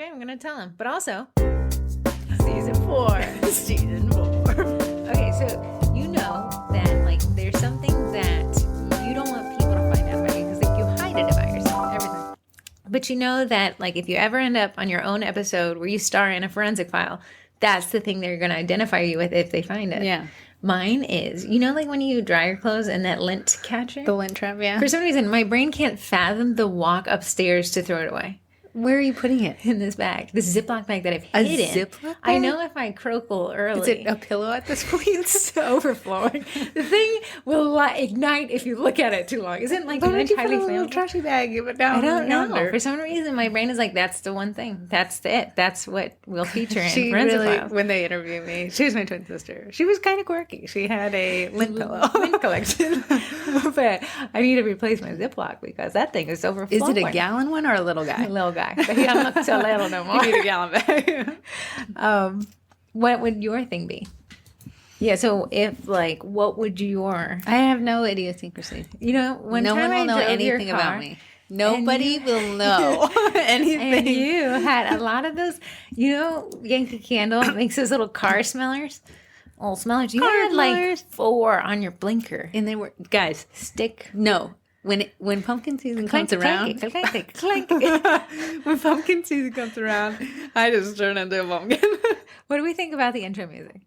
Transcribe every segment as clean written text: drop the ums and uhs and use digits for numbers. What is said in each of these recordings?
Okay, I'm going to tell him. But also, season 4. Season 4. Okay, so you know that, like, there's something that you don't want people to find out about you because, like, you hide it about yourself, everything. But you know that, like, if you ever end up on your own episode where you star in a forensic file, that's the thing they're going to identify you with if they find it. Yeah. Mine is, you know, like when you dry your clothes and that lint catcher? The lint trap, yeah. For some reason, my brain can't fathom the walk upstairs to throw it away. Where are you putting it? In this bag. This Ziploc bag that I've hidden. Ziploc bag? I know if I croakle early. Is it a pillow at this point? It's overflowing. The thing will ignite if you look at it too long. Isn't like Why an don't you put entirely a little flammable? trashy bag you put down I don't know. yonder? For some reason, my brain is like, that's the one thing. That's it. That's what we'll feature in She Forensic really, Files. when they interviewed me, she was my twin sister. She was kind of quirky. She had a lint pillow. Lint collection. But I need to replace my Ziploc because that thing is overflowing. Is it a gallon one or a little guy? A little guy. But he doesn't look so little no more. You need a gallon bag. What would your thing be? Yeah, so if, like, what would your... I have no idiosyncrasy. You know, one No time one will I know drove anything your car, about me. Nobody and will know anything. And you had a lot of those, you know, Yankee Candle makes those little car smellers. Old smellers. You Car had like smellers. 4 on your blinker. And they were, guys, Stick. no. When pumpkin season comes around, Clank, clank. when pumpkin season comes around, I just turn into a pumpkin. What do we think about the intro music?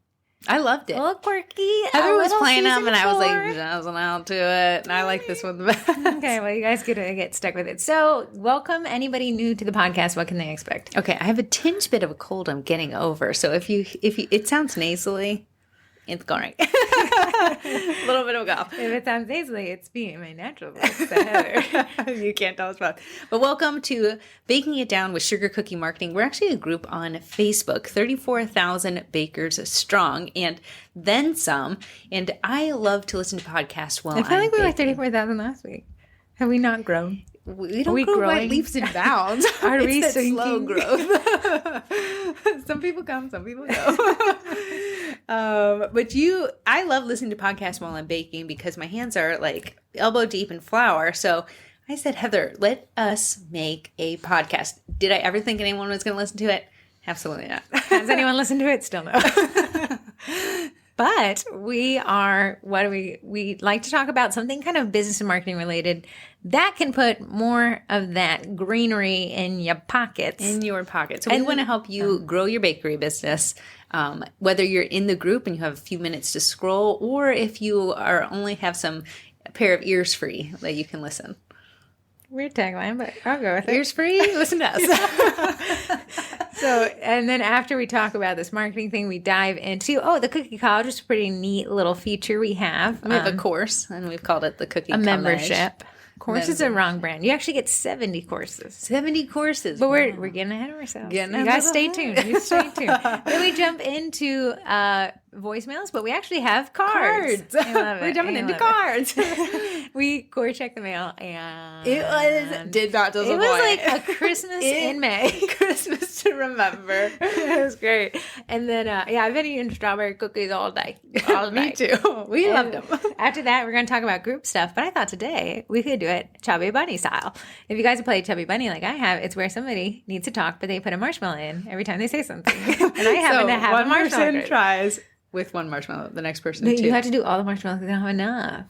I loved it. A little quirky. Heather a was little playing them, season and I was like 4. jazzing out to it, and I like this one the best. Okay, well, you guys get stuck with it. So, welcome anybody new to the podcast. What can they expect? Okay, I have a tinge bit of a cold I'm getting over, so if you it sounds nasally, it's going right. A little bit of a cough. If it sounds nasally, it's me, my natural voice. Heather. You can't tell us about. But welcome to Baking It Down with Sugar Cookie Marketing. We're actually a group on Facebook, 34,000 bakers strong, and then some. And I love to listen to podcasts while I feel like we were baking. 34,000 last week. Have we not grown? We don't Are we grow by growing? leaps and bounds. Are we It's that sinking? slow growth. Some people come, some people go. But I love listening to podcasts while I'm baking because my hands are like elbow deep in flour. So I said, Heather, let us make a podcast. Did I ever think anyone was going to listen to it? Absolutely not. Has anyone listened to it? Still no. But we like to talk about something kind of business and marketing related that can put more of that greenery in your pockets. In your pocket. So we want to help you grow your bakery business, whether you're in the group and you have a few minutes to scroll, or if you only have a pair of ears free that you can listen. Weird tagline, but I'll go with it. Ears free? Listen to us. So, and then after we talk about this marketing thing, we dive into, the Cookie College is a pretty neat little feature we have. We have a course, and we've called it the Cookie College. Membership. Course is a wrong brand. You actually get 70 courses. 70 courses. But we're getting ahead of ourselves. Getting You ahead guys of stay us. tuned. You stay tuned. Then we jump into voicemails, but we actually have cards. I love it. We're jumping I into love cards. it. We core check the mail, and Did not disappoint. it was like a Christmas in May. Christmas to remember. It was great. And then, I've been eating strawberry cookies all day. All Me night. too. We loved them. After that, we're going to talk about group stuff. But I thought today we could do it Chubby Bunny style. If you guys have played Chubby Bunny like I have, it's where somebody needs to talk, but they put a marshmallow in every time they say something. And I happen to have a one marshmallow. person tries with one marshmallow, the next person No, two. you have to do all the marshmarshmallows because they don't have enough.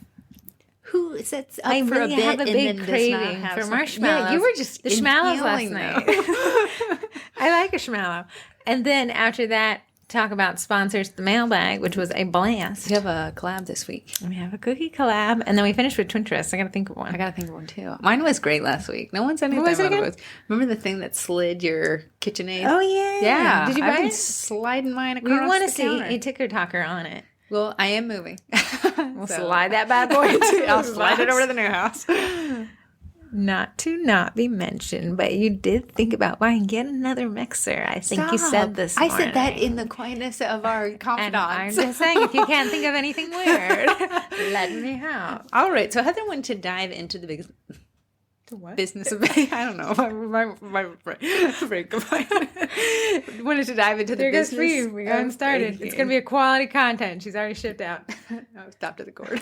Who sets up I for really a bit have a and big then does craving not have for some- marshmallows. Yeah, you were just the schmallows last inhaling night. them. I like a schmallow. And then after that, talk about sponsors, the mailbag, which was a blast. We have a collab this week. We have a cookie collab, and then we finished with Twinterest. I got to think of one. I gotta think of one too. Mine was great last week. No one said anything was it about it. again? Remember the thing that slid your KitchenAid? Oh yeah, yeah. Did you I've buy been it? sliding mine across. We want the to see counter. a ticker talker on it. Well, I am moving. We'll slide that bad boy into I'll slide it over to the new house. Not to not be mentioned, but you did think about buying yet another mixer. I think you said this I morning. said that in the quietness of our And confidants. I'm just saying, if you can't think of anything weird, let me know. All right, so Heather wanted to dive into the big business of I don't know my brain combined. Wanted to dive into the There goes business. free. We got started. It's going to be a quality content. She's already shipped out. I stopped at the cord.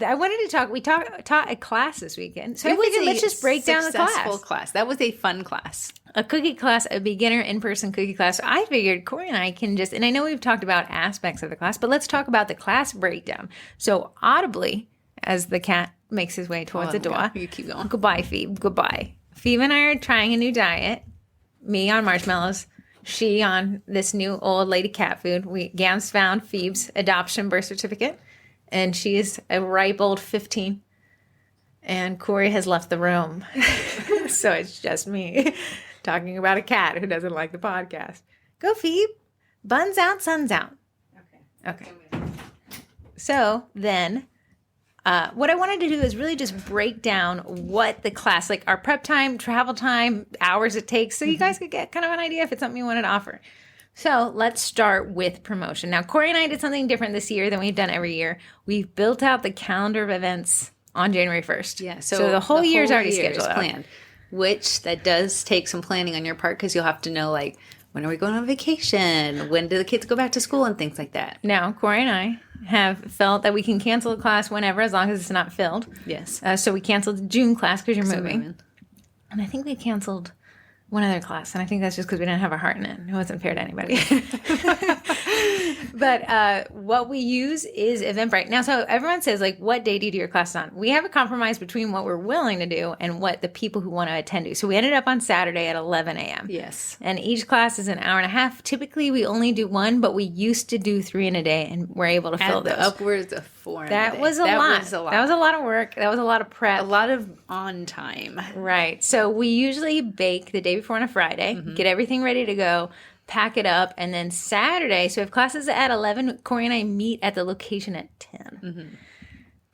I wanted to talk. We taught a class this weekend, so I figured let's just break down the class. That was a fun class. A cookie class, a beginner in-person cookie class. So I figured Corey and I can just, and I know we've talked about aspects of the class, but let's talk about the class breakdown. So audibly, as the cat makes his way towards the door, you keep going. Goodbye, Phoebe. Goodbye. Phoebe and I are trying a new diet. Me on marshmallows. She on this new old lady cat food. Gams found Phoebe's adoption birth certificate. And she is a ripe old 15. And Corey has left the room. So it's just me talking about a cat who doesn't like the podcast. Go, Phoebe. Buns out, sun's out. Okay. So then, what I wanted to do is really just break down what the class, like our prep time, travel time, hours it takes, so you guys could get kind of an idea if it's something you wanted to offer. So let's start with promotion. Now, Corey and I did something different this year than we've done every year. We've built out the calendar of events on January 1st. Yeah, so the whole year is already scheduled planned, which that does take some planning on your part because you'll have to know, like, when are we going on vacation? When do the kids go back to school and things like that? Now, Corey and I have felt that we can cancel a class whenever as long as it's not filled. Yes. So we canceled the June class because you're moving. And I think we canceled one other class, and I think that's just because we didn't have our heart in it. It wasn't fair to anybody. But what we use is Eventbrite. Now, so everyone says, like, what day do you do your classes on? We have a compromise between what we're willing to do and what the people who want to attend do. So we ended up on Saturday at 11 a.m. Yes. And each class is an hour and a half. Typically, we only do one, but we used to do 3 in a day, and we're able to fill those. Upwards of 4 in a day. That was a lot. That was a lot of work. That was a lot of prep. A lot of on time. Right. So we usually bake the day before on a Friday, get everything ready to go, pack it up, and then Saturday, so if classes at 11, Corey and I meet at the location at 10.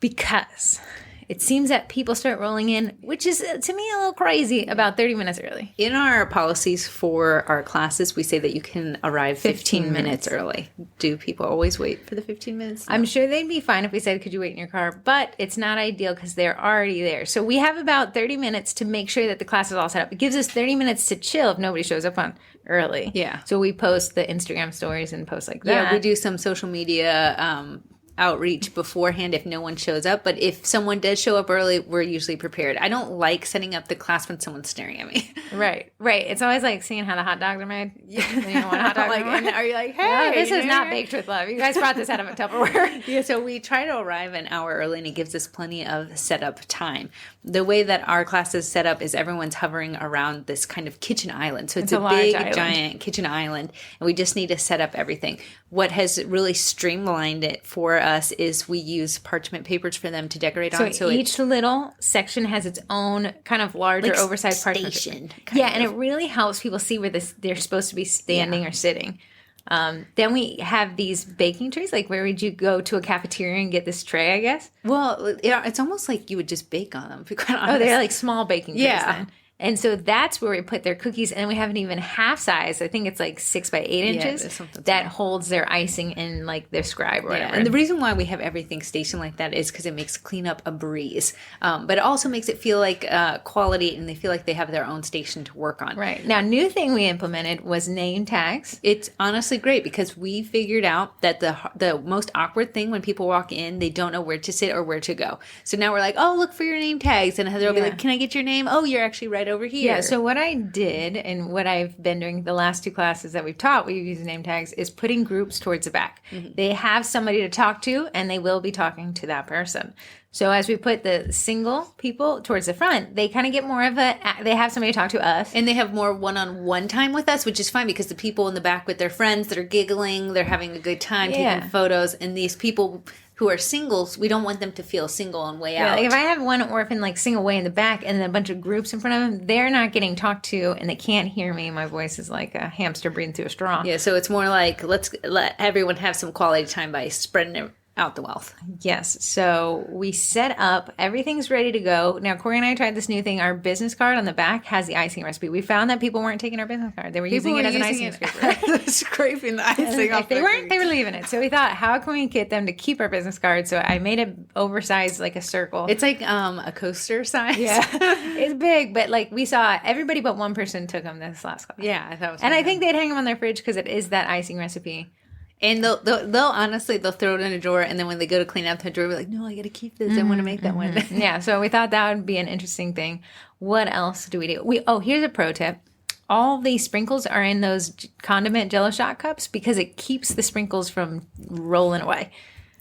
Because it seems that people start rolling in, which is, to me, a little crazy, about 30 minutes early. In our policies for our classes, we say that you can arrive 15 minutes early. Do people always wait for the 15 minutes? No. I'm sure they'd be fine if we said, could you wait in your car? But it's not ideal because they're already there. So we have about 30 minutes to make sure that the class is all set up. It gives us 30 minutes to chill if nobody shows up on early. Yeah. So we post the Instagram stories and post like that. Yeah, we do some social media outreach beforehand if no one shows up, but if someone does show up early, we're usually prepared. I don't like setting up the class when someone's staring at me. Right. It's always like seeing how the hot dogs are made. Yeah. You don't want a hot dog like, anymore. and are you like, hey, this is not baked with love. You guys brought this out of a Tupperware. Yeah, so we try to arrive an hour early, and it gives us plenty of setup time. The way that our class is set up is everyone's hovering around this kind of kitchen island. So it's a big, giant kitchen island, and we just need to set up everything. What has really streamlined it for us is we use parchment papers for them to decorate on. So each little section has its own kind of larger, like oversized parchment paper. Yeah, and it really helps people see where they're supposed to be standing or sitting. Then we have these baking trays. Like, where would you go to a cafeteria and get this tray, I guess? Well, yeah, it's almost like you would just bake on them, to be quite honest. Oh, they're like small baking trays then. And so that's where we put their cookies. And we have an even half size. I think it's like 6 by 8 inches that holds their icing in like their scribe or whatever. And the reason why we have everything stationed like that is because it makes cleanup a breeze. But it also makes it feel like quality, and they feel like they have their own station to work on. Right. Now, new thing we implemented was name tags. It's honestly great because we figured out that the most awkward thing when people walk in, they don't know where to sit or where to go. So now we're like, oh, look for your name tags. And Heather will be like, can I get your name? Oh, you're actually right over here. Yeah, so what I did and what I've been doing the last 2 classes that we've taught, we've used name tags, is putting groups towards the back. They have somebody to talk to, and they will be talking to that person. So as we put the single people towards the front, they kind of get more of they have somebody to talk to us. And they have more one-on-one time with us, which is fine because the people in the back with their friends that are giggling, they're having a good time, taking photos, and these people who are singles, we don't want them to feel single on way out. Like if I have one orphan like single way in the back and then a bunch of groups in front of them, they're not getting talked to and they can't hear me. My voice is like a hamster breathing through a straw. Yeah, so it's more like let's let everyone have some quality time by spreading it out the wealth. Yes. So we set up, everything's ready to go. Now, Corey and I tried this new thing. Our business card on the back has the icing recipe. We found that people weren't taking our business card. They were using it as an icing scraper. Scraping the icing off. If they weren't, they were leaving it. So we thought, how can we get them to keep our business card? So I made it oversized like a circle. It's like a coaster size. Yeah. It's big, but like we saw everybody but one person took them this last class. Yeah, I thought it was and I think they'd hang them on their fridge because it is that icing recipe. And they'll honestly, they'll throw it in a drawer, and then when they go to clean out the drawer, we're like, no, I got to keep this. I want to make that one. Yeah, so we thought that would be an interesting thing. What else do we do? Here's a pro tip. All the sprinkles are in those condiment Jello shot cups because it keeps the sprinkles from rolling away.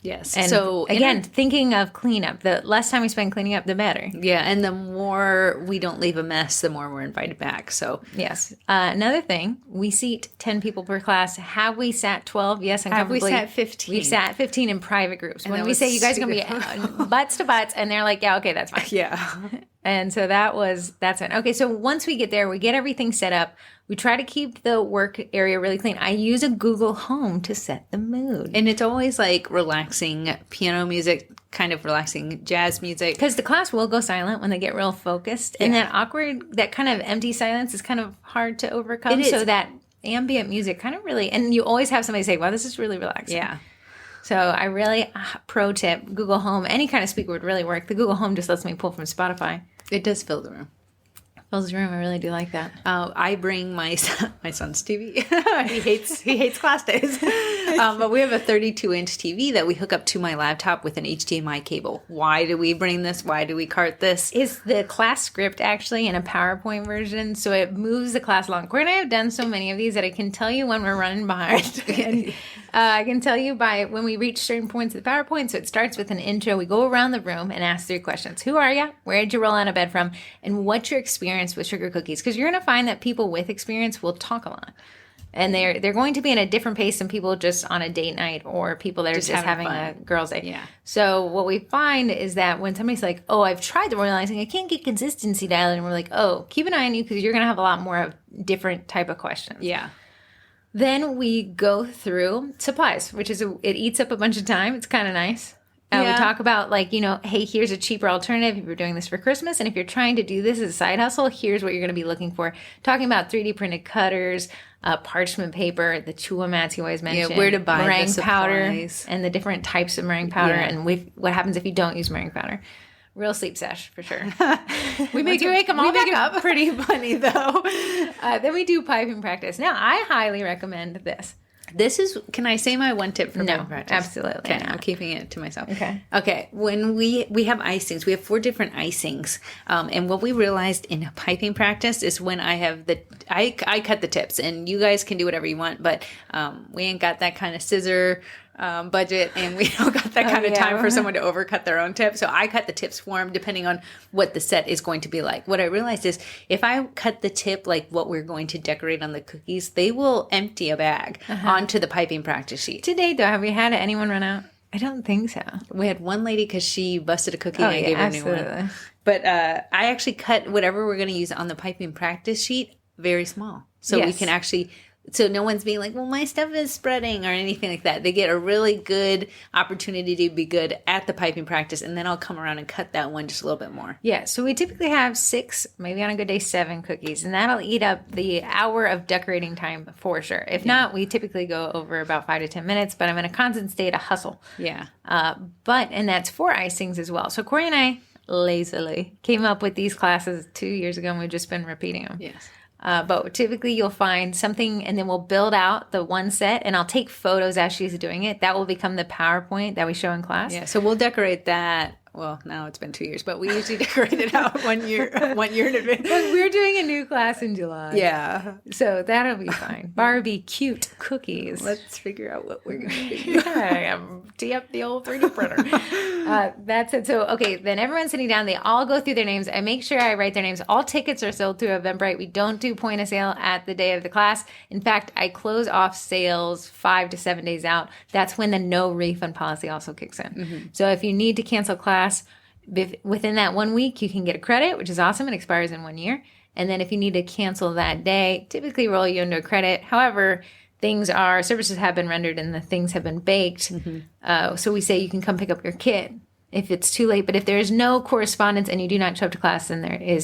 Yes. And so again, thinking of cleanup, the less time we spend cleaning up, the better. Yeah, and the more we don't leave a mess, the more we're invited back. So yes. Another thing, we seat 10 people per class. Have we sat 12? Yes, uncomfortably. Have we sat 15? We've sat 15 in private groups. And when we say you guys are going to be butts to butts, and they're like, yeah, okay, that's fine. Yeah. And so that's fine. Okay, so once we get there, we get everything set up. We try to keep the work area really clean. I use a Google Home to set the mood. And it's always like relaxing piano music, kind of relaxing jazz music. Because the class will go silent when they get real focused. And that awkward, that kind of empty silence is kind of hard to overcome. It is. So that ambient music kind of really, and you always have somebody say, wow, this is really relaxing. Yeah. So I really, pro tip, Google Home, any kind of speaker would really work. The Google Home just lets me pull from Spotify. It does fill the room. Fills the room. I really do like that. I bring my son's TV. he hates class days. But we have a 32-inch TV that we hook up to my laptop with an HDMI cable. Why do we bring this? Why do we cart this? Is the class script actually in a PowerPoint version? So it moves the class along. Cory and I have done so many of these that I can tell you when we're running behind. And, I can tell you by when we reach certain points of the PowerPoint. So it starts with an intro. We go around the room and ask 3 questions. Who are you? Where did you roll out of bed from? And what's your experience with sugar cookies? Because you're going to find that people with experience will talk a lot. And they're going to be in a different pace than people just on a date night or people that are just having a girls' day. Yeah. So what we find is that when somebody's like, oh, I've tried the royal icing, I can't get consistency dialed, and we're like, oh, keep an eye on you because you're going to have a lot more of different type of questions. Yeah. Then we go through supplies, which is it eats up a bunch of time. It's kind of nice. We talk about like, hey, here's a cheaper alternative if you're doing this for Christmas. And if you're trying to do this as a side hustle, here's what you're going to be looking for. Talking about 3D printed cutters, parchment paper, the chua mats you always mention. Yeah, where to buy meringue the powder supplies. and the different types of meringue powder and what happens if you don't use meringue powder. Real sleep sesh for sure. We make them all back up. Pretty funny though. Then we do piping practice. Now, I highly recommend this. This is, can I say my one tip for No, piping practice? absolutely Okay, not. I'm keeping it to myself. Okay. When we have icings, we have 4 different icings. And what we realized in piping practice is when I have I cut the tips, and you guys can do whatever you want, but we ain't got that kind of scissor budget, and we don't got that kind of time for someone to overcut their own tip. So I cut the tips for them depending on what the set is going to be like. What I realized is if I cut the tip like what we're going to decorate on the cookies, they will empty a bag onto the piping practice sheet. To date, though, have we had anyone run out? I don't think so. We had one lady because she busted a cookie and I gave her a new one. But I actually cut whatever we're going to use on the piping practice sheet very small. So we can actually... So no one's being like, well, my stuff is spreading or anything like that. They get a really good opportunity to be good at the piping practice, and then I'll come around and cut that one just a little bit more. Yeah, so we typically have 6, maybe on a good day 7 cookies, and that'll eat up the hour of decorating time for sure. If not, we typically go over about 5 to 10 minutes, but I'm in a constant state of hustle. Yeah. And that's 4 icings as well. So Cory and I lazily came up with these classes 2 years ago, and we've just been repeating them. Yes. But typically you'll find something and then we'll build out the one set and I'll take photos as she's doing it. That will become the PowerPoint that we show in class. Yeah, so we'll decorate that. Well, now it's been 2 years, but we usually decorate it out 1 year in advance. But we're doing a new class in July. Yeah. So that'll be fine. Barbie cute cookies. Let's figure out what we're going to do. Tee up the old 3D printer. That's it. So, okay, then everyone's sitting down. They all go through their names. I make sure I write their names. All tickets are sold through Eventbrite. We don't do point of sale at the day of the class. In fact, I close off sales 5 to 7 days out. That's when the no refund policy also kicks in. Mm-hmm. So if you need to cancel class, within that 1 week, you can get a credit, which is awesome. It expires in 1 year. And then if you need to cancel that day, typically roll you into a credit. However, services have been rendered and the things have been baked. Mm-hmm. So we say you can come pick up your kit if it's too late. But if there is no correspondence and you do not show up to class, then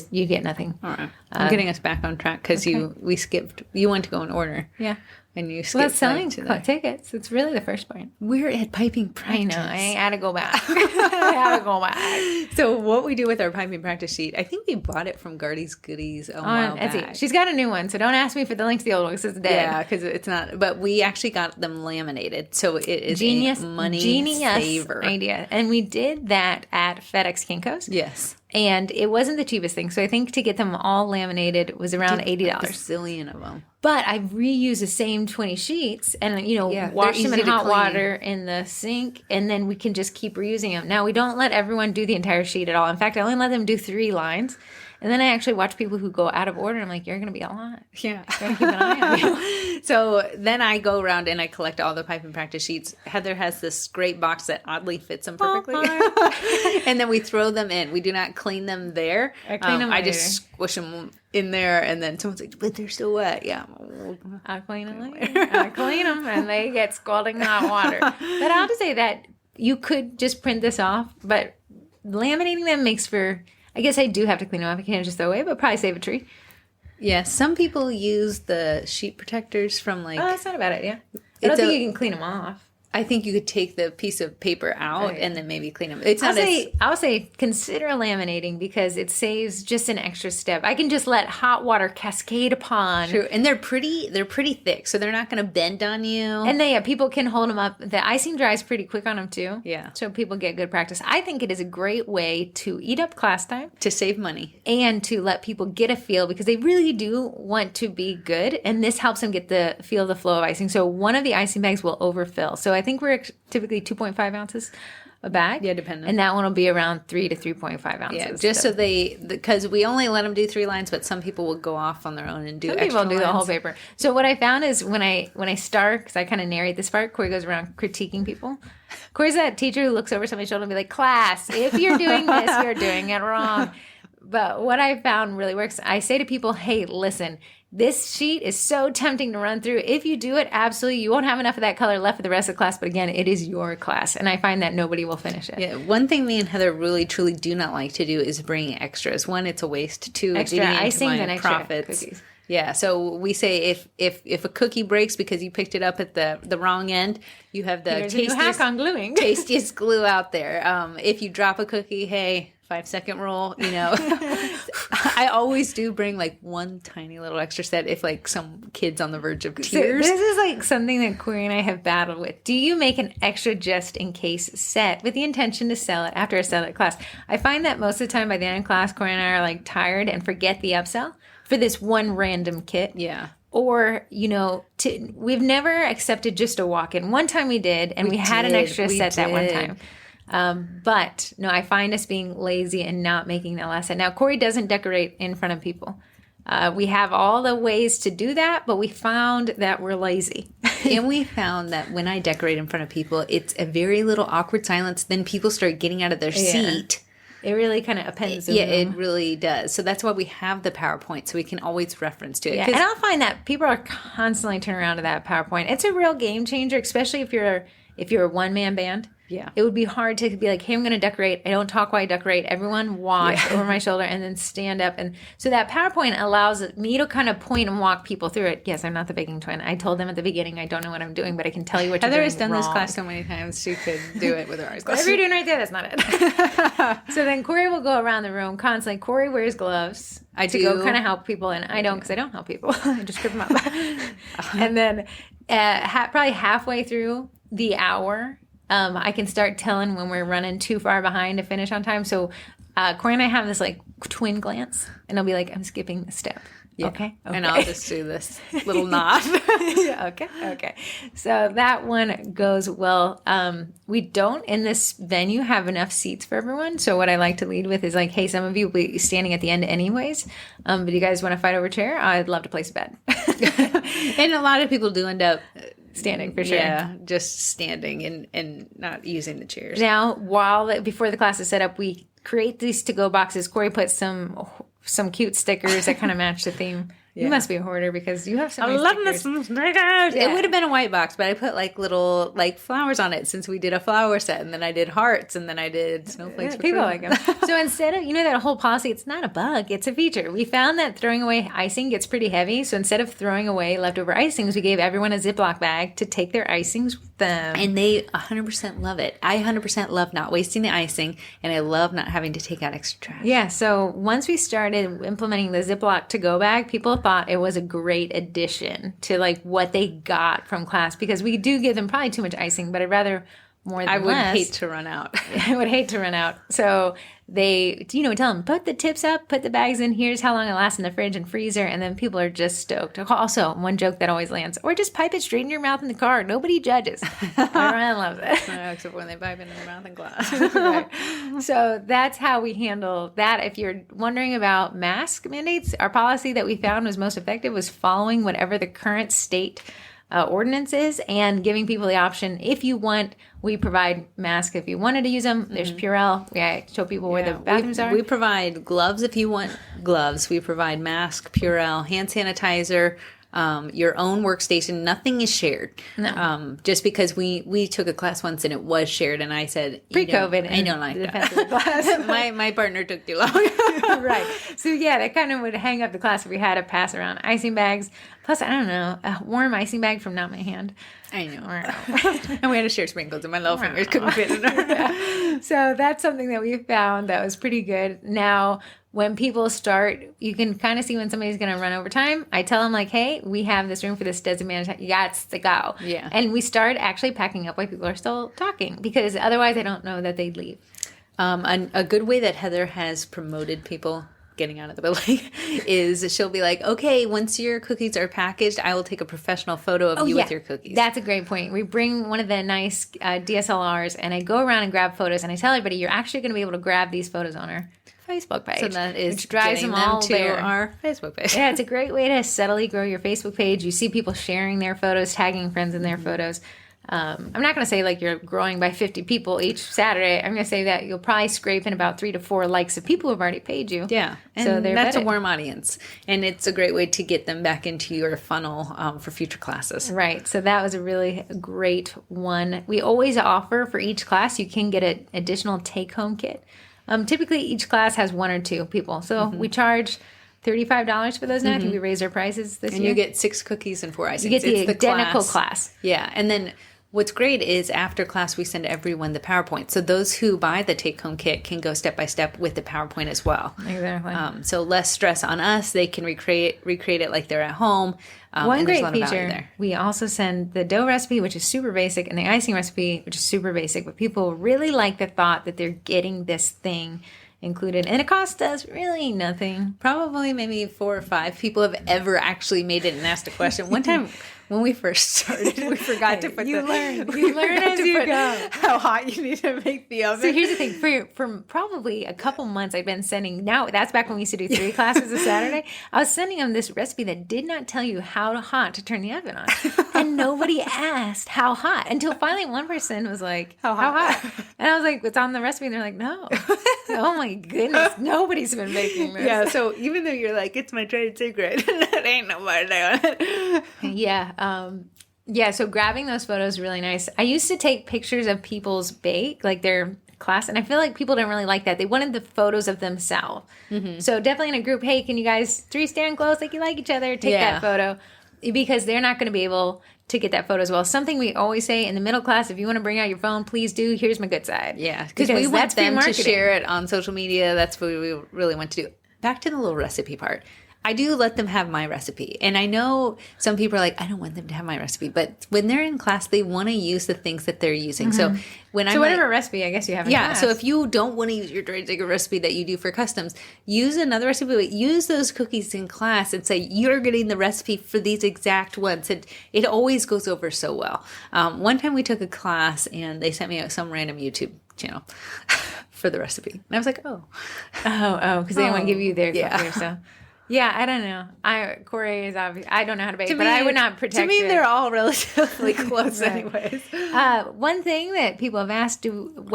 you get nothing. All right. I'm getting us back on track because you went to go in order. Yeah. And you skip Well, that's selling to that. tickets. It's really the first point. We're at piping practice. I know. I had to go back. I had to go back. So what we do with our piping practice sheet, I think we bought it from Gardy's Goodies a while On Etsy. back. She's got a new one, so don't ask me for the link to the old one because it's dead. Yeah, because it's not. But we actually got them laminated, so it is Genius a saver idea. And we did that at FedEx Kinko's. Yes, And it wasn't the cheapest thing. So I think to get them all laminated was around $80. a zillion of them. But I reuse the same 20 sheets and, Yeah, wash they're them in easy to hot clean. water in the sink. And then we can just keep reusing them. Now, we don't let everyone do the entire sheet at all. In fact, I only let them do 3 lines. And then I actually watch people who go out of order. I'm like, you're going to be a lot. Yeah. Gotta keep an eye on you. So then I go around and I collect all the piping practice sheets. Heather has this great box that oddly fits them perfectly. And then we throw them in. We do not clean them there. I clean them I later. just squish them in there, and then someone's like, but they're still wet. Yeah. I'll clean them later. I clean them and they get scalding hot water. But I'll have to say that you could just print this off, but laminating them makes for... I guess I do have to clean them off. I can't just throw away, but probably save a tree. Yeah, some people use the sheet protectors from like... Oh, that's not a bad idea. I don't think you can clean them off. I think you could take the piece of paper out Right. and then maybe clean them. It's I'll not say consider laminating because it saves just an extra step. I can just let hot water cascade upon. true, and they're pretty thick, so they're not going to bend on you. And people can hold them up. The icing dries pretty quick on them too. Yeah. So people get good practice. I think it is a great way to eat up class time to save money. and to let people get a feel because they really do want to be good. And this helps them get the feel the flow of icing. So one of the icing bags will overfill. So I think we're typically 2.5 ounces a bag. Yeah, depending. And that one will be around 3 to 3.5 ounces. Yeah, just so because we only let them do 3 lines, but some people will go off on their own and do Some extra people do the whole lines. paper. So what I found is when I start, because I kind of narrate this part, Corey goes around critiquing people. Corey's that teacher who looks over somebody's shoulder and be like, class, if you're doing this, you're doing it wrong. But what I found really works, I say to people, hey, listen, this sheet is so tempting to run through. If you do it, absolutely, you won't have enough of that color left for the rest of the class. But again, it is your class. And I find that nobody will finish it. Yeah, one thing me and Heather really truly do not like to do is bring extras. 1, it's a waste. 2, it's Extra eating into icing my and extra profits. cookies. Yeah, so we say if a cookie breaks because you picked it up at the wrong end, you have the Here's a new hack on gluing. tastiest glue out there. If you drop a cookie, hey, 5-second rule, I always do bring like one tiny little extra set if like some kid's on the verge of So tears. this is like something that Corey and I have battled with. Do you make an extra just in case set with the intention to sell it after a sell it class? I find that most of the time by the end of class, Corey and I are like tired and forget the upsell for this one random kit. Yeah. Or, we've never accepted just a walk-in. One time we did, and we had an extra set that one time. But no, I find us being lazy and not making that last set. Now, Corey doesn't decorate in front of people. We have all the ways to do that, but we found that we're lazy. And we found that when I decorate in front of people, it's a very little awkward silence. Then people start getting out of their seat. It really kind of appends. Yeah, it really does. So that's why we have the PowerPoint, so we can always reference to it. Yeah, and I'll find that people are constantly turning around to that PowerPoint. It's a real game changer, especially if you're a one-man band. Yeah. It would be hard to be like, hey, I'm going to decorate. I don't talk while I decorate. Everyone watch over my shoulder and then stand up. And so that PowerPoint allows me to kind of point and walk people through it. Yes, I'm not the baking twin. I told them at the beginning, I don't know what I'm doing, but I can tell you what you're Heather doing has done wrong. this class so many times, she could do it with her eyes closed. Whatever you're doing right there, that's not it. So then Corey will go around the room constantly. Corey wears gloves to go kind of help people, and I don't because I don't help people. I just grip them up. And then probably halfway through the hour, I can start telling when we're running too far behind to finish on time. So Corey and I have this like twin glance, and I'll be like, I'm skipping a step. Yeah. Okay. And I'll just do this little nod. Yeah, okay. So that one goes well. We don't in this venue have enough seats for everyone. So what I like to lead with is like, hey, some of you will be standing at the end anyways. But you guys want to fight over a chair? I'd love to place a bet. And a lot of people do end up Standing for sure. Yeah, just standing and not using the chairs. Now, before the class is set up, we create these to-go boxes. Corey puts some cute stickers that kind of match the theme You must be a hoarder because you have so many stickers. Yeah. It would have been a white box, but I put like little like flowers on it since we did a flower set, and then I did hearts, and then I did snowflakes. Yeah, people like them. So instead of, that whole policy, it's not a bug, it's a feature. We found that throwing away icing gets pretty heavy. So instead of throwing away leftover icings, we gave everyone a Ziploc bag to take their icings with them. And they 100% love it. I 100% love not wasting the icing, and I love not having to take out extra trash. Yeah, so once we started implementing the Ziploc to-go bag, people thought it was a great addition to like what they got from class, because we do give them probably too much icing, but I'd rather more than less. I would hate to run out. I would hate to run out. So they, tell them, put the tips up, put the bags in, here's how long it lasts in the fridge and freezer, and then people are just stoked. Also, one joke that always lands, or just pipe it straight in your mouth in the car. Nobody judges. Everyone loves it. No, except when they pipe it in their mouth in class. Right. So that's how we handle that. If you're wondering about mask mandates, our policy that we found was most effective was following whatever the current state ordinance is and giving people the option. If you want, we provide masks if you wanted to use them. There's Purell. We show people where the bathrooms are. We provide gloves if you want gloves. We provide mask, Purell, hand sanitizer, your own workstation. Nothing is shared. No. Just because we took a class once and it was shared, and I said pre-COVID, I don't like that. my partner took too long. Right. So yeah, that kind of would hang up the class if we had to pass around icing bags. Plus, I don't know, a warm icing bag from Not My Hand. I know. And we had to share sprinkles, and my little fingers couldn't fit in her. So that's something that we found that was pretty good. Now, when people start, you can kind of see when somebody's going to run over time. I tell them, like, hey, we have this room for this designated time. You got to go. Yeah. And we start actually packing up while people are still talking, because otherwise I don't know that they'd leave. A good way that Heather has promoted people getting out of the building is she'll be like, okay, once your cookies are packaged, I will take a professional photo of you with your cookies. That's a great point. We bring one of the nice DSLRs, and I go around and grab photos, and I tell everybody, you're actually going to be able to grab these photos on our Facebook page. So that is which drives them all to there. Our Facebook page. Yeah, it's a great way to subtly grow your Facebook page. You see people sharing their photos, tagging friends in their photos. I'm not going to say like you're growing by 50 people each Saturday. I'm going to say that you'll probably scrape in about 3 to 4 likes of people who have already paid you. Yeah. And so that's vetted. A warm audience. And it's a great way to get them back into your funnel for future classes. Right. So that was a really great one. We always offer for each class, you can get an additional take-home kit. Typically, each class has 1 or 2 people. So we charge $35 for those now. I think we raised our prices this year. And you get 6 cookies and 4 icings. You get the identical class. Yeah. And then what's great is after class, we send everyone the PowerPoint. So those who buy the take-home kit can go step by step with the PowerPoint as well. Exactly. So less stress on us. They can recreate it like they're at home. One great feature, we also send the dough recipe, which is super basic, and the icing recipe, which is super basic. But people really like the thought that they're getting this thing included, and it costs us really nothing. Probably maybe 4 or 5 people have ever actually made it and asked a question. One time when we first started, we forgot to put you learn as you go how hot you need to make the oven. So here's the thing, for probably a couple months I've been sending, now that's back when we used to do 3 classes a Saturday, I was sending them this recipe that did not tell you how hot to turn the oven on, and nobody asked how hot until finally one person was like, how hot? And I was like, it's on the recipe, and they're like, no. Oh my goodness, nobody's been making this. Yeah, so even though you're like, it's my trade secret, that ain't nobody doing it. Yeah. So grabbing those photos is really nice. I used to take pictures of people's bake, like their class, and I feel like people didn't really like that. They wanted the photos of themselves. Mm-hmm. So definitely in a group, hey, can you guys 3 stand close like you like each other? Take that photo, because they're not going to be able to get that photo as well. Something we always say in the middle class, if you want to bring out your phone, please do. Here's my good side. Yeah, because we want them to share it on social media. That's what we really want to do. Back to the little recipe part. I do let them have my recipe. And I know some people are like, I don't want them to have my recipe. But when they're in class, they want to use the things that they're using. Mm-hmm. So whatever recipe I guess you have in class. So if you don't want to use your trade secret recipe that you do for customs, use another recipe. But use those cookies in class and say, you're getting the recipe for these exact ones. It always goes over so well. One time we took a class and they sent me some random YouTube channel for the recipe. And I was like, because they want to give you their cookie or so. Yeah, I don't know. Corey is obvious. I don't know how to bake, but I would not protect it. To me, they're all relatively close anyways. One thing that people have asked,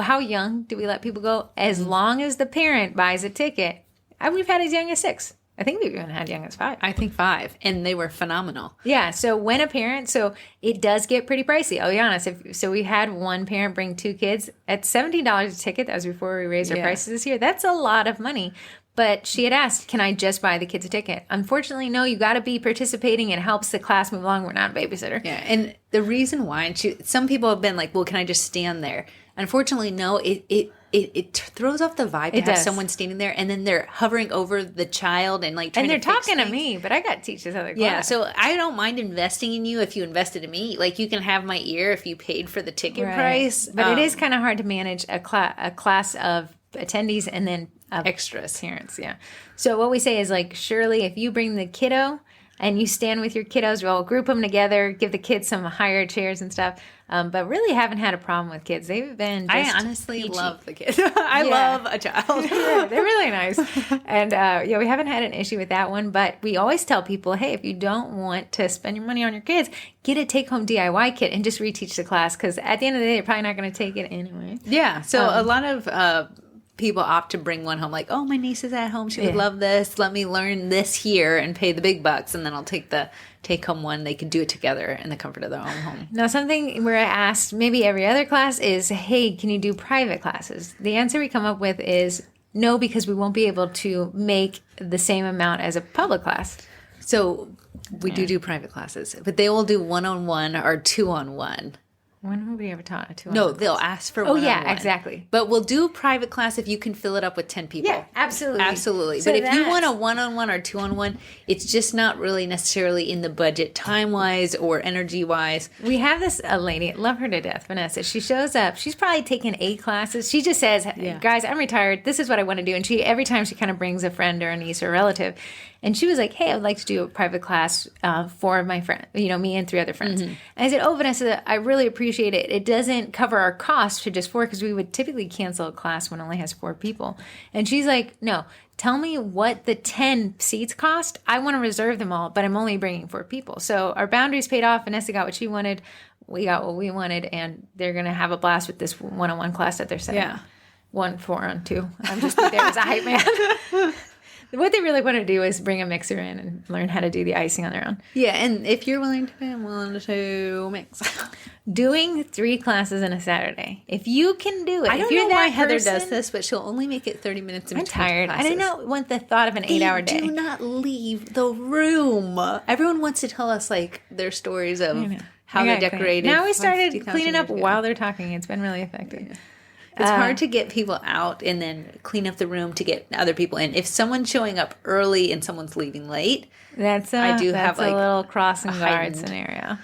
how young do we let people go? As long as the parent buys a ticket. We've had as young as 6. I think we've even had young as 5. I think 5, and they were phenomenal. Yeah. So when a parent, so it does get pretty pricey. I'll be honest. So we had one parent bring 2 kids at $70 a ticket. That was before we raised our prices this year. That's a lot of money. But she had asked, can I just buy the kids a ticket? Unfortunately, no, you got to be participating. It helps the class move along. We're not a babysitter. Yeah. And the reason why, and some people have been like, well, can I just stand there? Unfortunately, no, it throws off the vibe to have someone standing there and then they're hovering over the child and like trying they're to fix talking things. to me, but I got to teach this other class. Yeah, so I don't mind investing in you if you invested in me. Like you can have my ear if you paid for the ticket price. But it is kind of hard to manage a class of attendees and then extras. Parents, yeah. So what we say is like, Shirley, if you bring the kiddo and you stand with your kiddos, we'll group them together, give the kids some higher chairs and stuff. But really haven't had a problem with kids. They've been just I honestly peachy. love the kids. I love a child. Yeah, they're really nice. And we haven't had an issue with that one. But we always tell people, hey, if you don't want to spend your money on your kids, get a take-home DIY kit and just reteach the class. Because at the end of the day, they're probably not going to take it anyway. Yeah. So a lot of people opt to bring one home like, oh, my niece is at home. She would love this. Let me learn this here and pay the big bucks. And then I'll take the take-home one. They can do it together in the comfort of their own home. Now, something we're asked maybe every other class is, hey, can you do private classes? The answer we come up with is no, because we won't be able to make the same amount as a public class. So we do private classes, but they will do one-on-one or two-on-one. When have we ever taught a 2-on-1? No, they'll ask for one-on-one. one-on-one. Yeah, exactly. But we'll do private class if you can fill it up with 10 people. Yeah, absolutely. Absolutely. So but if you want a one-on-one or two-on-one, it's just not really necessarily in the budget time-wise or energy-wise. We have this lady, love her to death, Vanessa. She shows up. She's probably taken 8 classes. She just says, guys, I'm retired. This is what I want to do. And every time she kind of brings a friend or a niece or a relative. And she was like, hey, I would like to do a private class for my friend, me and 3 other friends. Mm-hmm. And I said, oh, Vanessa, I really appreciate it. It doesn't cover our cost to just 4 because we would typically cancel a class when it only has 4 people. And she's like, no, tell me what the 10 seats cost. I want to reserve them all, but I'm only bringing 4 people. So our boundaries paid off. Vanessa got what she wanted. We got what we wanted. And they're going to have a blast with this one-on-one class that they're setting. Yeah. 1 4-on-2. I'm just there as a hype man. What they really want to do is bring a mixer in and learn how to do the icing on their own. Yeah, and if you're willing to pay, I'm willing to mix. Doing 3 classes in a Saturday. If you can do it. I don't know why Heather does this, but she'll only make it 30 minutes in between tired. classes. I do not want the thought of an 8-hour day. Do not leave the room. Everyone wants to tell us like their stories of how they decorated. Now we started cleaning up while they're talking. It's been really effective. Yeah. It's hard to get people out and then clean up the room to get other people in. If someone's showing up early and someone's leaving late, that's a little crossing guard scenario.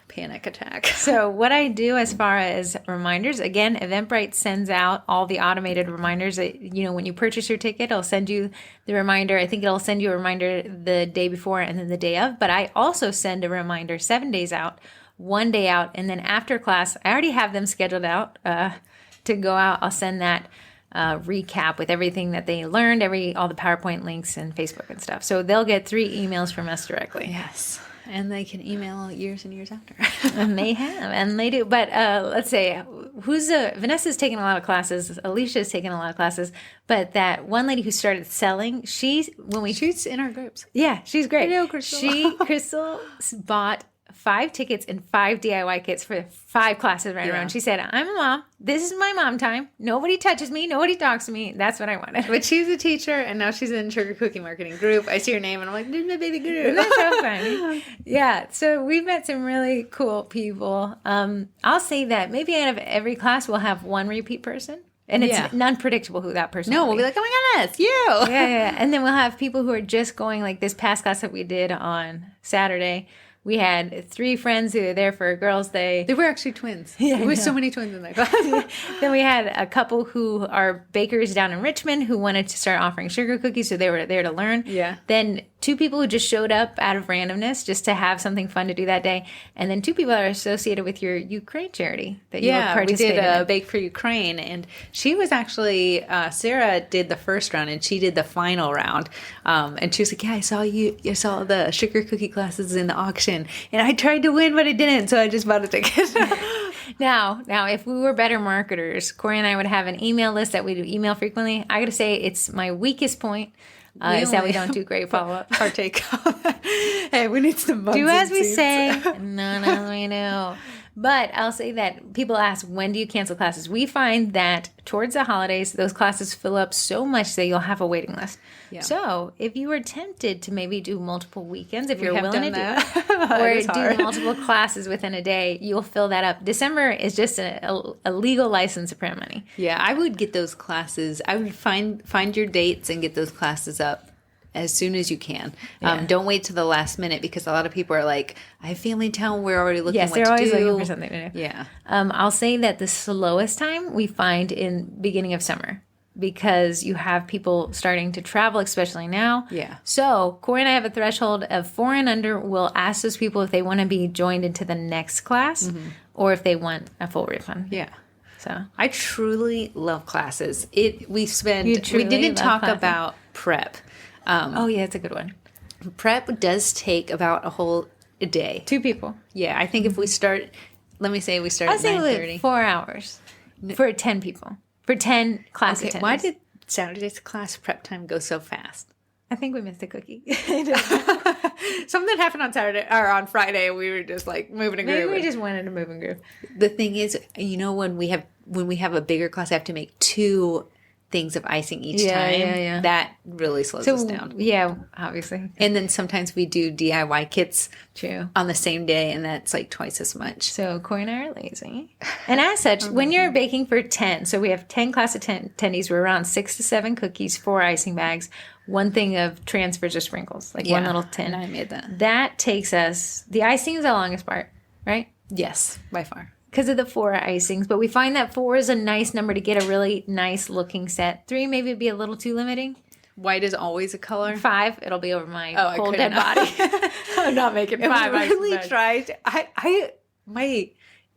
Panic attack. So what I do as far as reminders, again, Eventbrite sends out all the automated reminders. That, when you purchase your ticket, it'll send you the reminder. I think it'll send you a reminder the day before and then the day of. But I also send a reminder 7 days out, 1 day out, and then after class, I already have them scheduled out. To go out, I'll send that recap with everything that they learned, all the PowerPoint links and Facebook and stuff. So they'll get 3 emails from us directly. Yes. And they can email years and years after. And they have, and they do. But let's say, Vanessa's taken a lot of classes, Alicia's taken a lot of classes, but that one lady who started selling, she's in our groups. Yeah, she's great. Hello, Crystal. Crystal bought 5 tickets and 5 DIY kits for 5 classes right around. She said, I'm a mom. This is my mom time. Nobody touches me. Nobody talks to me. That's what I wanted. But she's a teacher, and now she's in Sugar Cookie Marketing Group. I see her name, and I'm like, there's my baby guru. That's so funny. Yeah, so we've met some really cool people. I'll say that maybe out of every class, we'll have 1 repeat person. And it's non-predictable who that person will be. We'll be like, oh my God, it's you. Yeah. And then we'll have people who are just going, like this past class that we did on Saturday. We had 3 friends who were there for a girls' day. They were actually twins. Yeah, there were so many twins in that class. Then we had a couple who are bakers down in Richmond who wanted to start offering sugar cookies, so they were there to learn. Yeah. Then 2 people who just showed up out of randomness just to have something fun to do that day. And then 2 people that are associated with your Ukraine charity that you participated in. We did a Bake for Ukraine. And she was actually, Sarah did the first round and she did the final round. And she was like, yeah, I saw the sugar cookie classes in the auction. And I tried to win, but I didn't. So I just bought a ticket. Now, if we were better marketers, Corey and I would have an email list that we do email frequently. I got to say, it's my weakest point. Is that we don't do great follow-up. Partake. Hey, we need some buns Do and as we seats. say. No, we know. But I'll say that people ask, when do you cancel classes? We find that towards the holidays, those classes fill up so much that you'll have a waiting list. Yeah. So if you were tempted to maybe do multiple weekends, if We you're have willing to done do that. it, That or is do hard. multiple classes within a day, you'll fill that up. December is just a legal license to print money. Yeah, I would get those classes. I would find your dates and get those classes up as soon as you can. Yeah. Don't wait to the last minute, because a lot of people are like, I have family in town. We're already looking Yes, what they're to always do. looking for something to do. Yeah. I'll say that the slowest time we find in beginning of summer, because you have people starting to travel, especially now. Yeah. So Corey and I have a threshold of 4 and under. We'll ask those people if they want to be joined into the next class or if they want a full refund. Yeah. So I truly love classes. You We truly didn't love talk classes. about prep. oh yeah, it's a good one. Prep does take about a day. 2 people. Yeah, I think if we start, let me say we start I'd at say 9:30. 4 hours for 10 people. For 10 class Okay, attendants. why did Saturday's class prep time go so fast? I think we missed a cookie. Something happened on Saturday or on Friday, and we were just like moving and Maybe grooving. we just went in a moving group. The thing is, when we have a bigger class, I have to make 2 things of icing each time. Yeah. That really slows us down. Yeah, obviously. And then sometimes we do DIY kits True. on the same day, and that's like twice as much. So Corey and I are lazy. And as such, when you're baking for 10, so we have 10 class attendees, we're around 6 to 7 cookies, 4 icing bags, 1 thing of transfers or sprinkles, like 1 little tin. And I made that. That takes us, the icing is the longest part, right? Yes, by far. Because of the 4 icings. But we find that 4 is a nice number to get a really nice looking set. 3 maybe would be a little too limiting. White is always a color. 5, it'll be over my I whole couldn't. dead body. I'm not making 5 I icing really bags. tried. My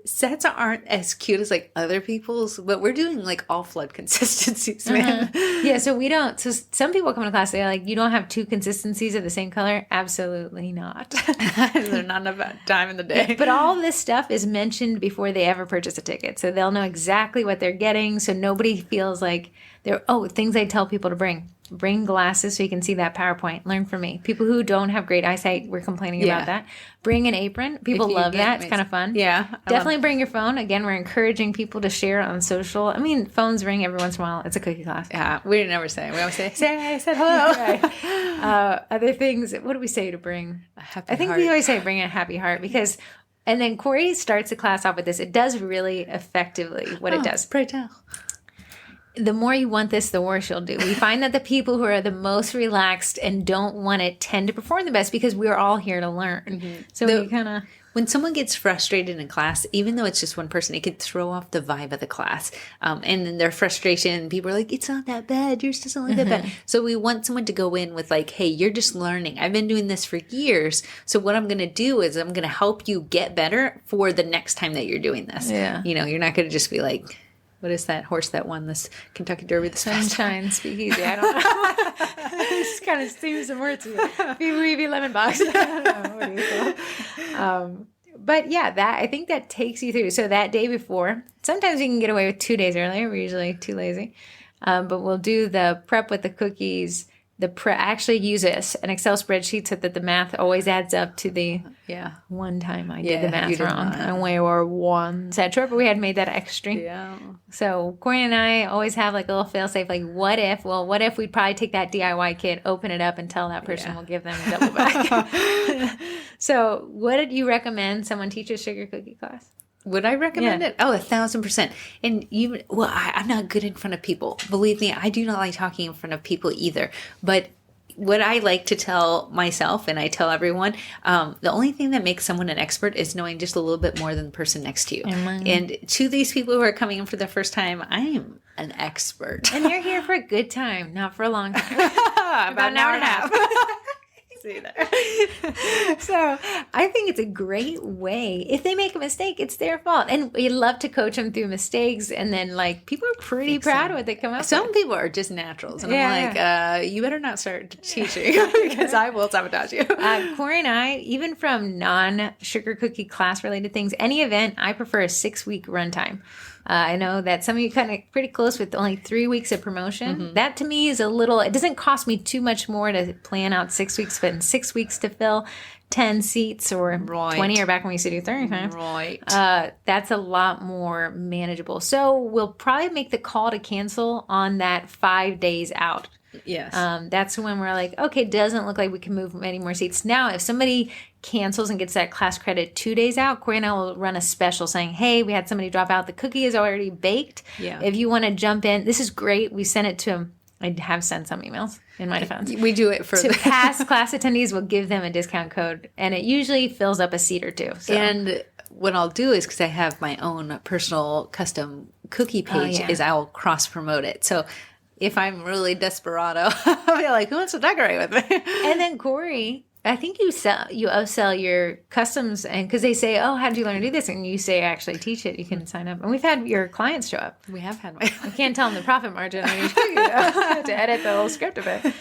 sets aren't as cute as like other people's, but we're doing like all flood consistencies, man. Yeah, so we don't. So some people come to class, they're like, you don't have 2 consistencies of the same color? Absolutely not. There's not enough time in the day. But all this stuff is mentioned before they ever purchase a ticket. So they'll know exactly what they're getting. So nobody feels like things I tell people to bring. Bring glasses so you can see that PowerPoint. Learn from me. People who don't have great eyesight, we're complaining Yeah. about that. Bring an apron. People If you love get that. It's mixed- kind of fun. Yeah. Definitely bring your phone. Again, we're encouraging people to share on social. I mean, phones ring every once in a while. It's a cookie class. Yeah, we never say. We always say, I said hello. Right. Other things, what do we say to bring? Happy I think heart. we always say bring a happy heart because, and then Corey starts the class off with this. It does really effectively what it does. Pray tell. The more you want this, the worse you'll do. We find that the people who are the most relaxed and don't want it tend to perform the best because we're all here to learn. So we kind of... When someone gets frustrated in class, even though it's just one person, it could throw off the vibe of the class. And then their frustration, people are like, it's not that bad. Yours doesn't look that bad. So we want someone to go in with like, hey, you're just learning. I've been doing this for years. So what I'm going to do is I'm going to help you get better for the next time that you're doing this. Yeah. You're not going to just be like, what is that horse that won this Kentucky Derby this past time? Sunshine, speakeasy. I don't know. Just kind of steams some words. Wee lemon box. I don't know. What do you call? But yeah, I think that takes you through. So that day before, sometimes we can get away with 2 days earlier. We're usually too lazy. But we'll do the prep with the cookies. I actually use an Excel spreadsheet so that the math always adds up to the one time I did the math you did wrong. not. And we were 1 set short, but we had made that extra. Yeah. So Corey and I always have like a little fail safe, like what if we'd probably take that DIY kit, open it up and tell that person we'll give them double back. So what did you recommend someone teach a sugar cookie class? Would I recommend it? Oh, 1,000%. And even, I'm not good in front of people. Believe me, I do not like talking in front of people either. But what I like to tell myself, and I tell everyone, the only thing that makes someone an expert is knowing just a little bit more than the person next to you. And to these people who are coming in for the first time, I am an expert. And you're here for a good time, not for a long time. About an hour and a half. See there. So I think it's a great way. If they make a mistake, it's their fault. And we love to coach them through mistakes. And then like people are pretty proud of what they come up Some with. people are just naturals. And I'm like, you better not start teaching because I will sabotage you. Corey and I, even from non-sugar cookie class related things, any event, I prefer a 6-week runtime. I know that some of you kind of pretty close with only 3 weeks of promotion. That to me is a little, it doesn't cost me too much more to plan out 6 weeks, but in 6 weeks to fill 10 seats or 20 or back when we used to do 35. Right. That's a lot more manageable. So we'll probably make the call to cancel on that 5 days out. Yes. That's when we're like, okay, doesn't look like we can move many more seats. Now, if somebody cancels and gets that class credit 2 days out, Corey and I will run a special saying, hey, we had somebody drop out. The cookie is already baked. Yeah. If you want to jump in, this is great. We sent it to them. I have sent some emails in my defense. We do it for to past class attendees. We'll give them a discount code, and it usually fills up a seat or two. So. And what I'll do is, because I have my own personal custom cookie page, is I'll cross promote it. So if I'm really desperado, I'll be like, who wants to decorate with me? And then Corey, I think you upsell your customs, and because they say, oh, how did you learn to do this? And you say, I actually teach it. You can sign up. And we've had your clients show up. We have had I can't tell them the profit margin on each cookie, though, to edit the whole script of it.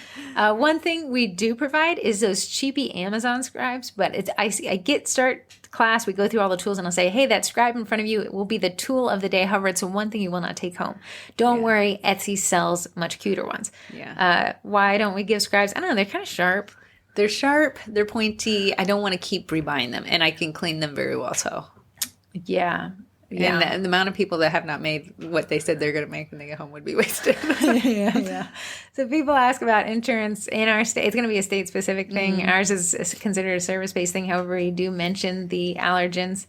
One thing we do provide is those cheapy Amazon scribes, but I start class, we go through all the tools, and I'll say, hey, that scribe in front of you, it will be the tool of the day. However, it's the one thing you will not take home. Don't worry, Etsy sells much cuter ones. Yeah. Why don't we give scribes? I don't know, they're kind of sharp. They're sharp, they're pointy. I don't want to keep rebuying them, and I can clean them very well, so. Yeah. And the amount of people that have not made what they said they're going to make when they get home would be wasted. Yeah. So people ask about insurance in our state. It's going to be a state-specific thing. Ours is considered a service-based thing. However, we do mention the allergens.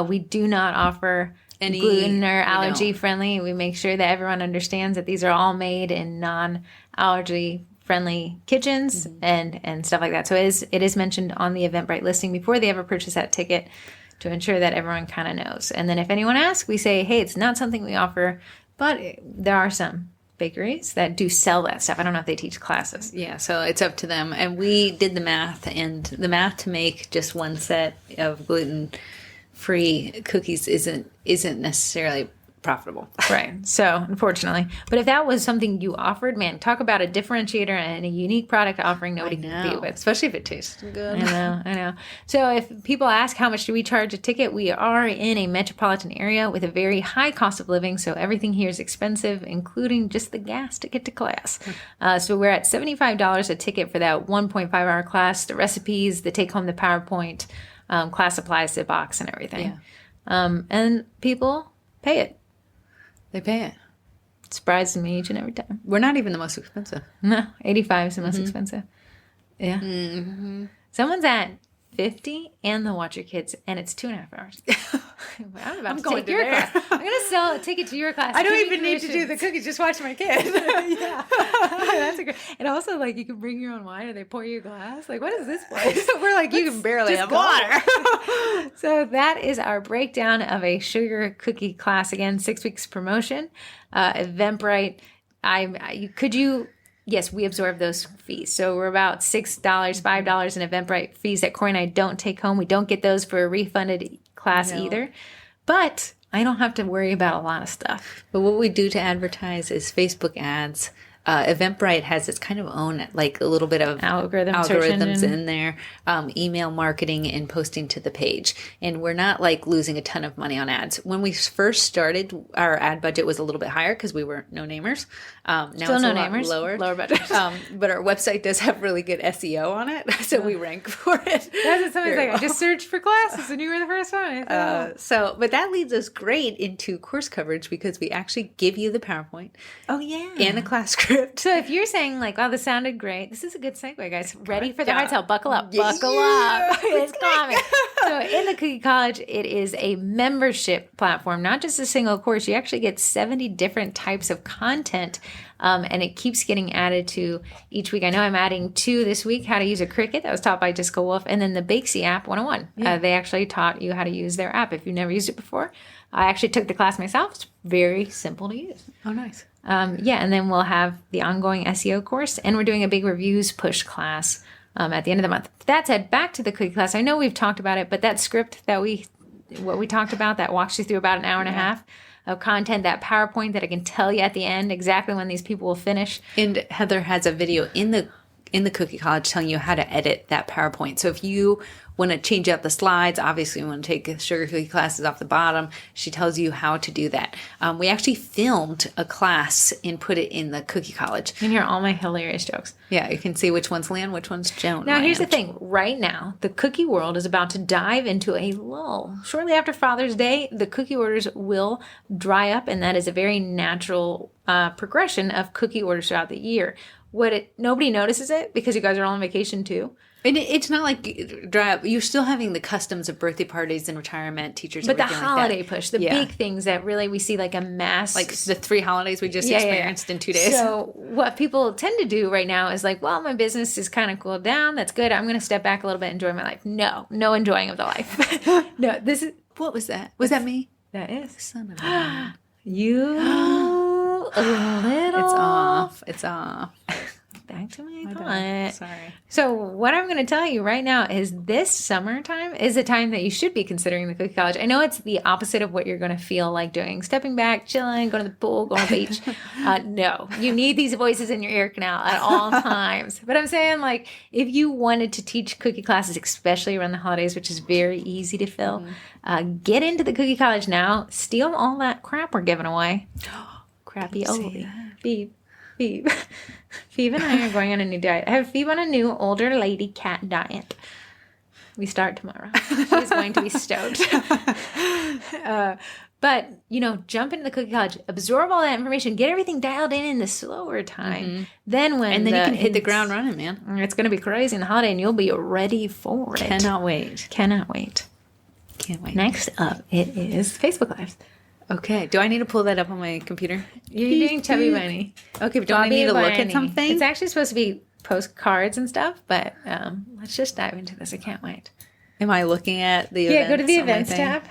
We do not offer any gluten or allergy-friendly. We make sure that everyone understands that these are all made in non-allergy friendly kitchens and stuff like that. So it is mentioned on the Eventbrite listing before they ever purchase that ticket to ensure that everyone kind of knows. And then if anyone asks, we say, hey, it's not something we offer, but there are some bakeries that do sell that stuff. I don't know if they teach classes. Yeah, so it's up to them. And we did the math, and the math to make just one set of gluten-free cookies isn't necessarily profitable. Right. So, unfortunately. But if that was something you offered, man, talk about a differentiator and a unique product offering nobody can beat with. Especially if it tastes good. I know. So if people ask how much do we charge a ticket, we are in a metropolitan area with a very high cost of living. So everything here is expensive, including just the gas to get to class. So we're at $75 a ticket for that 1.5-hour class, the recipes, the take home, the PowerPoint, class supplies, the box and everything. Yeah. And people pay it. They pay it. It surprises me each and every time. We're not even the most expensive. No, 85 is the most expensive. Yeah. Someone's at 50 and they'll watch your kids, and it's 2.5 hours. I'm about to take your class. I'm going to sell a ticket to your class. I don't even need to do the cookies. Just watch my kid. Yeah. That's a great. And also, like, you can bring your own wine or they pour you a glass. Like, what is this place? We're like, you can barely have water. So that is our breakdown of a sugar cookie class. Again, 6 weeks promotion. Eventbrite. Yes, we absorb those fees. So we're about $6, $5 in Eventbrite fees that Corey and I don't take home. We don't get those for a refunded class either. But I don't have to worry about a lot of stuff. But what we do to advertise is Facebook ads. Eventbrite has its kind of own, like, a little bit of algorithms in there, email marketing and posting to the page. And we're not, like, losing a ton of money on ads. When we first started, our ad budget was a little bit higher because we were no-namers. Now Still it's no-namers, lower budget. But our website does have really good SEO on it, so we rank for it. That's what somebody's like, I just searched for classes and you were the first one. But that leads us great into course coverage because we actually give you the PowerPoint. Oh, yeah. And the class script. So if you're saying, like, wow, this sounded great, this is a good segue, guys. Ready for the hard sell? Buckle up. Buckle up. It's coming. So in the Cookie College, it is a membership platform, not just a single course. You actually get 70 different types of content, and it keeps getting added to each week. I know I'm adding 2 this week, how to use a Cricut. That was taught by Jessica Wolf. And then the Bakesy app 101. Yeah. They actually taught you how to use their app if you've never used it before. I actually took the class myself. It's very simple to use. Oh, nice. And then we'll have the ongoing SEO course, and we're doing a big reviews push class at the end of the month. That said, back to the cookie class. I know we've talked about it, but that script that we talked about that walks you through about an hour and a half of content, that PowerPoint that I can tell you at the end exactly when these people will finish. And Heather has a video in the in the Cookie College telling you how to edit that PowerPoint. So if you want to change out the slides, obviously you want to take sugar cookie classes off the bottom. She tells you how to do that. We actually filmed a class and put it in the Cookie College. You can hear all my hilarious jokes. Yeah, you can see which ones land, which ones don't. Now, here's the thing. Right now, the cookie world is about to dive into a lull. Shortly after Father's Day, the cookie orders will dry up, and that is a very natural progression of cookie orders throughout the year. Nobody notices it because you guys are all on vacation too. And it's not like dry up. You're still having the customs of birthday parties and retirement, teachers, but the everything holiday like that. push, the big things that really we see like a mass, like the 3 holidays we just experienced in 2 days. So what people tend to do right now is like, well, my business is kind of cooled down. That's good. I'm going to step back a little bit, and enjoy my life. No enjoying of the life. No, this is what was that? Was that me? That is son of a you. A little. It's off. Back to my thought. Sorry. So what I'm going to tell you right now is this summertime is a time that you should be considering the Cookie College. I know it's the opposite of what you're going to feel like doing. Stepping back, chilling, going to the pool, going to the beach. No, you need these voices in your ear canal at all times. But I'm saying, like, if you wanted to teach cookie classes, especially around the holidays, which is very easy to fill, get into the Cookie College now. Steal all that crap we're giving away. Crappy Oldie. Beep. Phoebe and I are going on a new diet. I have Phoebe on a new older lady cat diet. We start tomorrow. She's going to be stoked. But, jump into the Cookie College, absorb all that information, get everything dialed in the slower time. Mm-hmm. Then you can hit the ground running, man. It's going to be crazy in the holiday, and you'll be ready for it. Cannot wait. Can't wait. Next up, it is Facebook Lives. Okay. Do I need to pull that up on my computer? You're doing Chubby Bunny. Okay, but don't I need to look at something? It's actually supposed to be postcards and stuff, but let's just dive into this. I can't wait. Am I looking at the events? Yeah, go to the events tab.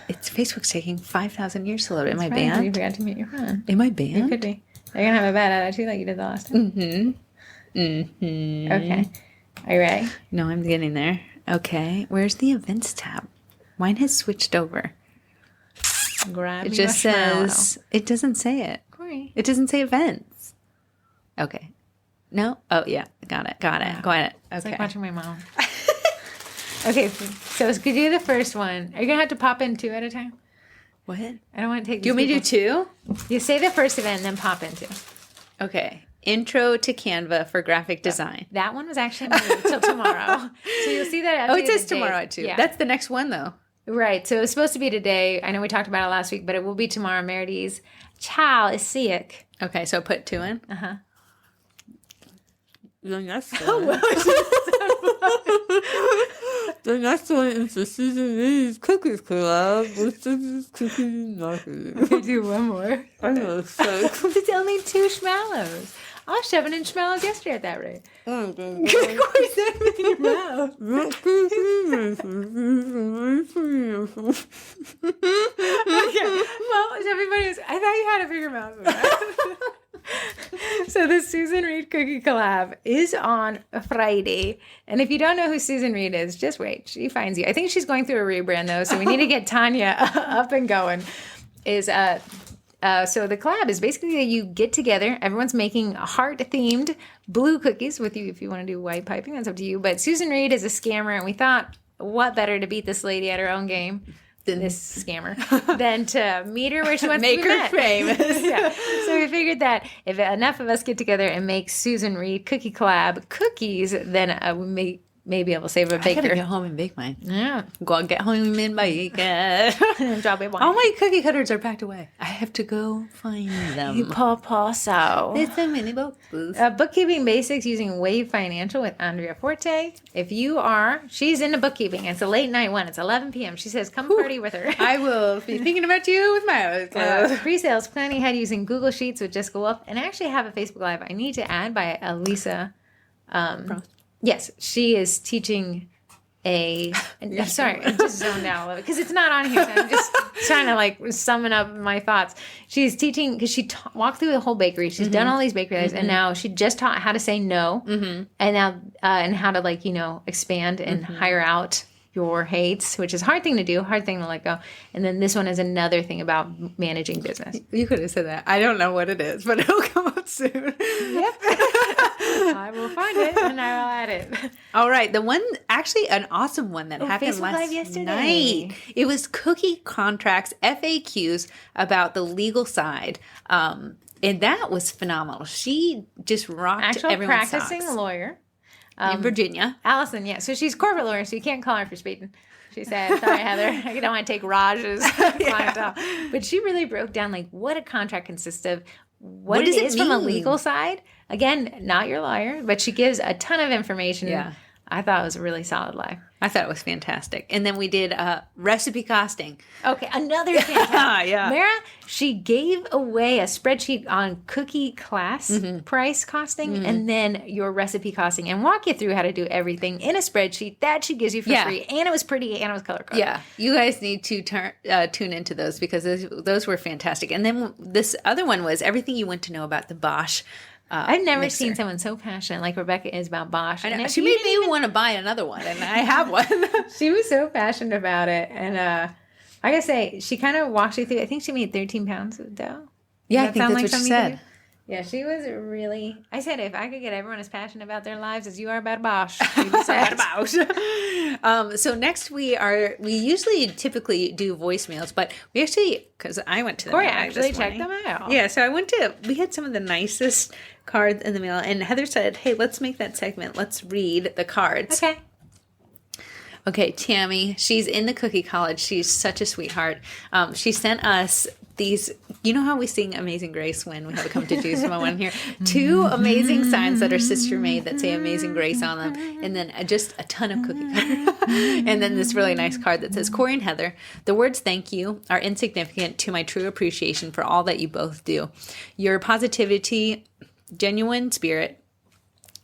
It's Facebook's taking 5,000 years to load. Am I Right, banned? you forgot to mute your phone. Am I banned? You could be. You're going to have a bad attitude like you did the last time. Okay. Are you ready? No, I'm getting there. Okay. Where's the events tab? Mine has switched over. Grab it just says, it doesn't say it. Corey. It doesn't say events. Okay. No? Oh, yeah. Got it. Yeah. Got it. Okay. It's like watching my mom. Okay, so could you do the first one? Are you going to have to pop in 2 at a time? What? I don't want to take Do you want me to do 2? You say the first event and then pop in 2. Okay. Intro to Canva for graphic design. That one was actually moved till tomorrow. So you'll see that. Oh, it says tomorrow at 2. Yeah. That's the next one, though. Right. So it was supposed to be today. I know we talked about it last week, but it will be tomorrow. Meredith's child is sick. Okay, so put 2 in? Uh-huh. The next one. The next one is the Susan Reed's Cookies Club with Susan's Cookies and Marketing. Okay, do one more. I know, so. It's only 2 schmallows. I was shoving in schmallows yesterday at that rate. Oh, God. Of course, they're in your mouth. Okay. Well, everybody was, I thought you had a bigger mouth. So the Susan Reed Cookie Collab is on Friday. And if you don't know who Susan Reed is, just wait. She finds you. I think she's going through a rebrand, though, so we need to get Tanya up and going. So the collab is basically that you get together. Everyone's making heart-themed blue cookies with you. If you want to do white piping, that's up to you. But Susan Reed is a scammer, and we thought, what better to beat this lady at her own game, this scammer, than to meet her where she wants to be met. Famous. Yeah. So we figured that if enough of us get together and make Susan Reed Cookie Collab cookies, then we may be able to save a baker. I gotta get home and bake mine. Yeah. Go and get home and bake it. Drop it. All my cookie cutters are packed away. I have to go find them. So. It's a mini boxes. Bookkeeping basics using Wave Financial with Andrea Forte. If you are, she's into bookkeeping. It's a late night one. It's 11 p.m. She says, come party with her. I will be thinking about you with my eyes closed. Pre-sales planning ahead using Google Sheets with Jessica Wolf. And I actually have a Facebook Live I need to add by Elisa. Yes, she is teaching I'm sorry, I just zoned out a little bit because it's not on here. So I'm just trying to summon up my thoughts. She's teaching because she walked through the whole bakery. She's done all these bakery lives, and now she just taught how to say no, and now and how to expand and hire out your hates, which is a hard thing to do, hard thing to let go. And then this one is another thing about managing business. You could have said that. I don't know what it is, but it'll come out soon. Yep. I will find it and I will add it. All right. The one, actually an awesome one that happened Facebook last Live yesterday. night. It was cookie contracts, FAQs about the legal side. And that was phenomenal. She just rocked Actual everyone's practicing socks. lawyer. In Virginia. Allison, yeah. So she's a corporate lawyer, so you can't call her for speeding. She said, sorry, Heather, I don't want to take Raj's clientele. But she really broke down like what a contract consists of, what does it it is from a mean? legal side. Again, not your lawyer, but she gives a ton of information. Yeah. I thought it was a really solid live. I thought it was fantastic. And then we did recipe costing. Okay, another fantastic. Yeah. Mara, she gave away a spreadsheet on cookie class price costing and then your recipe costing and walk you through how to do everything in a spreadsheet that she gives you for free. And it was pretty and it was color coded. Yeah, you guys need to tune into those because those were fantastic. And then this other one was everything you want to know about the Bosch. I've never mixer. seen someone so passionate like Rebecca is about Bosch. I know. And She made me want to buy another one, and I have one. She was so passionate about it. And I gotta say, she kind of walked you through. I think she made 13 pounds of dough. Yeah, I Does that think sound that's what something she you said. could do? Yeah, she was really. I said, if I could get everyone as passionate about their lives as you are about Bosch, she'd be sad. So next we usually typically do voicemails, but we actually, because I went to the Corey mailbag actually this checked morning. them out. Yeah, so we had some of the nicest cards in the mail, and Heather said, hey, let's make that segment. Let's read the cards. Okay, Tammy, she's in the cookie college. She's such a sweetheart. She sent us these, you know how we sing Amazing Grace when we have a come to Jesus moment here? 2 amazing signs that are sister made that say Amazing Grace on them. And then just a ton of cookie cutter. And then this really nice card that says, Corey and Heather, the words thank you are insignificant to my true appreciation for all that you both do. Your positivity, genuine spirit,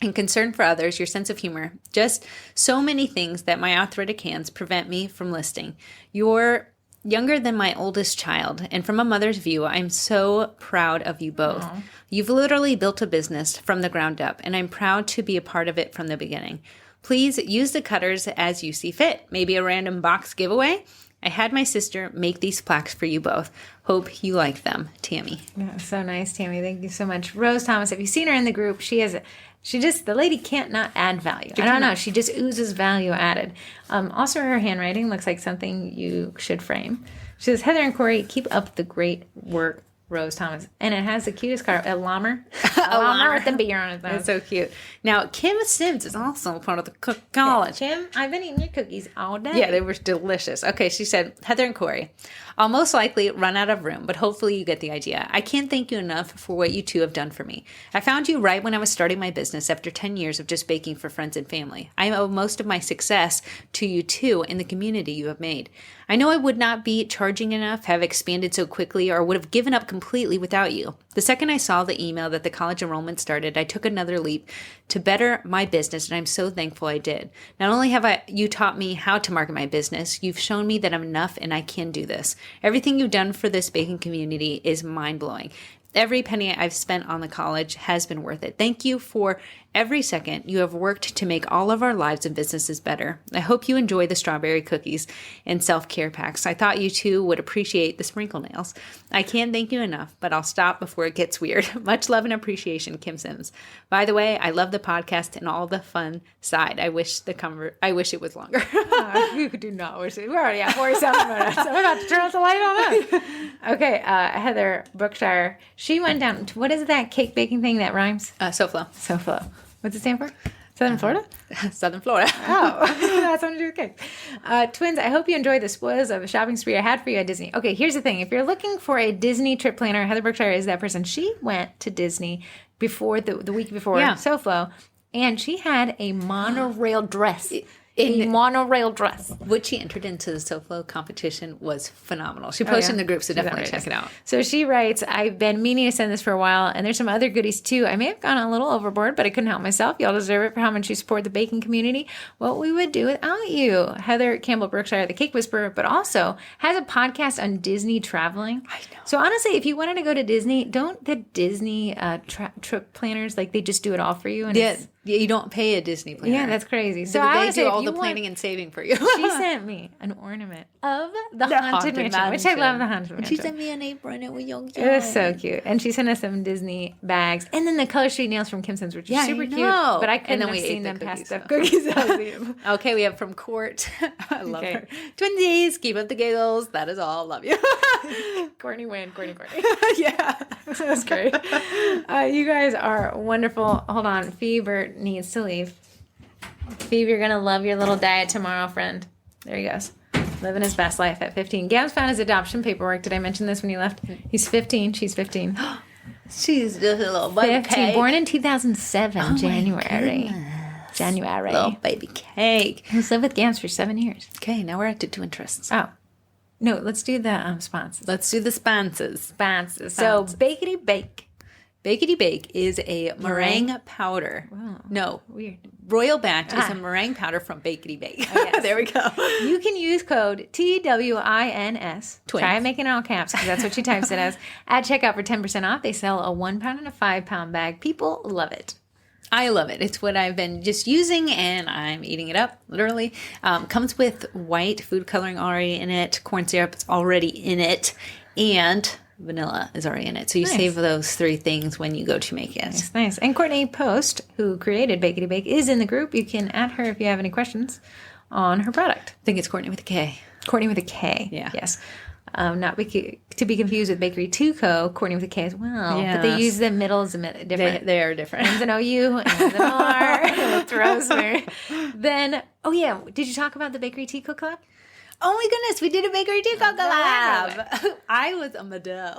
and concern for others, your sense of humor, just so many things that my arthritic hands prevent me from listing. You're younger than my oldest child, and from a mother's view, I'm so proud of you both. Aww. You've literally built a business from the ground up, and I'm proud to be a part of it from the beginning. Please use the cutters as you see fit. Maybe a random box giveaway. I had my sister make these plaques for you both. Hope you like them, Tammy. Yeah, so nice, Tammy. Thank you so much. Rose Thomas, have you seen her in the group? The lady can't not add value. I don't know. She just oozes value added. Also, her handwriting looks like something you should frame. She says, Heather and Corey, keep up the great work, Rose Thomas. And it has the cutest card, a llama. A llama with the beer on it. That's so cute. Now, Kim Sims is also part of the college. Kim, I've been eating your cookies all day. Yeah, they were delicious. Okay, she said, Heather and Corey, I'll most likely run out of room, but hopefully you get the idea. I can't thank you enough for what you two have done for me. I found you right when I was starting my business after 10 years of just baking for friends and family. I owe most of my success to you two and the community you have made. I know I would not be charging enough, have expanded so quickly, or would have given up completely without you. The second I saw the email that the college enrollment started, I took another leap to better my business, and I'm so thankful I did. Not only have you taught me how to market my business, you've shown me that I'm enough and I can do this. Everything you've done for this baking community is mind-blowing. Every penny I've spent on the college has been worth it. Thank you for every second you have worked to make all of our lives and businesses better. I hope you enjoy the strawberry cookies and self-care packs. I thought you two would appreciate the sprinkle nails. I can't thank you enough, but I'll stop before it gets weird. Much love and appreciation, Kim Sims. By the way, I love the podcast and all the fun side. I wish it was longer. You do not wish it. We're already at 47 minutes. I'm about to turn off the light on that. Okay, Heather Brookshire. She went down to, what is that cake baking thing that rhymes? SoFlo. SoFlo. What's it stand for? Southern Florida? Southern Florida. Oh, that's something to do with cake. Twins, I hope you enjoyed the spoils of a shopping spree I had for you at Disney. Okay, here's the thing. If you're looking for a Disney trip planner, Heather Brookshire is that person. She went to Disney before the week before SoFlo, and she had a monorail dress. Monorail dress. What she entered into the SoFlo competition was phenomenal. She posted in the group, so definitely check it out. So she writes, I've been meaning to send this for a while, and there's some other goodies too. I may have gone a little overboard, but I couldn't help myself. Y'all deserve it for how much you support the baking community. What we would do without you. Heather Campbell Brookshire, the Cake Whisperer, but also has a podcast on Disney traveling. I know. So honestly, if you wanted to go to Disney, don't the Disney trip planners, like they just do it all for you? And Yeah, you don't pay a Disney planner. Yeah, that's crazy. So they do all the planning and saving for you. She sent me an ornament of the Haunted Mansion, which I love the Haunted Mansion. She sent me an apron. It was young. It was so cute. And she sent us some Disney bags. And then the color street nails from Kim Sense, which is super cute. But I couldn't have seen them past the cookies. Okay, we have from Court. I love her. Twinsies, keep up the giggles. That is all. Love you. Courtney win. Courtney. Yeah. That's great. You guys are wonderful. Hold on. Fever needs to leave. Phoebe, you're going to love your little diet tomorrow, friend. There he goes. Living his best life at 15. Gab's found his adoption paperwork. Did I mention this when you left? He's 15. She's 15. She's just a little baby 15. cake. Born in 2007, January. January. Little baby cake. He's lived with Gabs for 7 years. Okay, now we're at the two interests. Oh. No, let's do the sponsors. Let's do the sponsors. So, Bakety Bake. Bakety Bake is a meringue powder. Wow. No. Weird. Royal Batch is a meringue powder from Bakety Bake. Oh, yes. There we go. You can use code TWINS. Twins. Try making it all caps because that's what she types it as. At checkout for 10% off. They sell a 1 pound and a 5 pound bag. People love it. I love it. It's what I've been just using, and I'm eating it up, literally. Comes with white food coloring already in it. Corn syrup is already in it. And vanilla is already in it. So you save those 3 things when you go to make it. Nice. And Courtney Post, who created Bakety Bake, is in the group. You can add her if you have any questions on her product. I think it's Courtney with a K. Courtney with a K. Yeah. Yes. Not to be confused with Bakery 2 Co. Courtney with a K as well. Yes. But they use the middles different. They are different. Ends in OU, ends in R. It's rosemary. Then, did you talk about the Bakery Tea Co collab? Oh my goodness, we did a Bakery Tea Co collab. I was a Medell.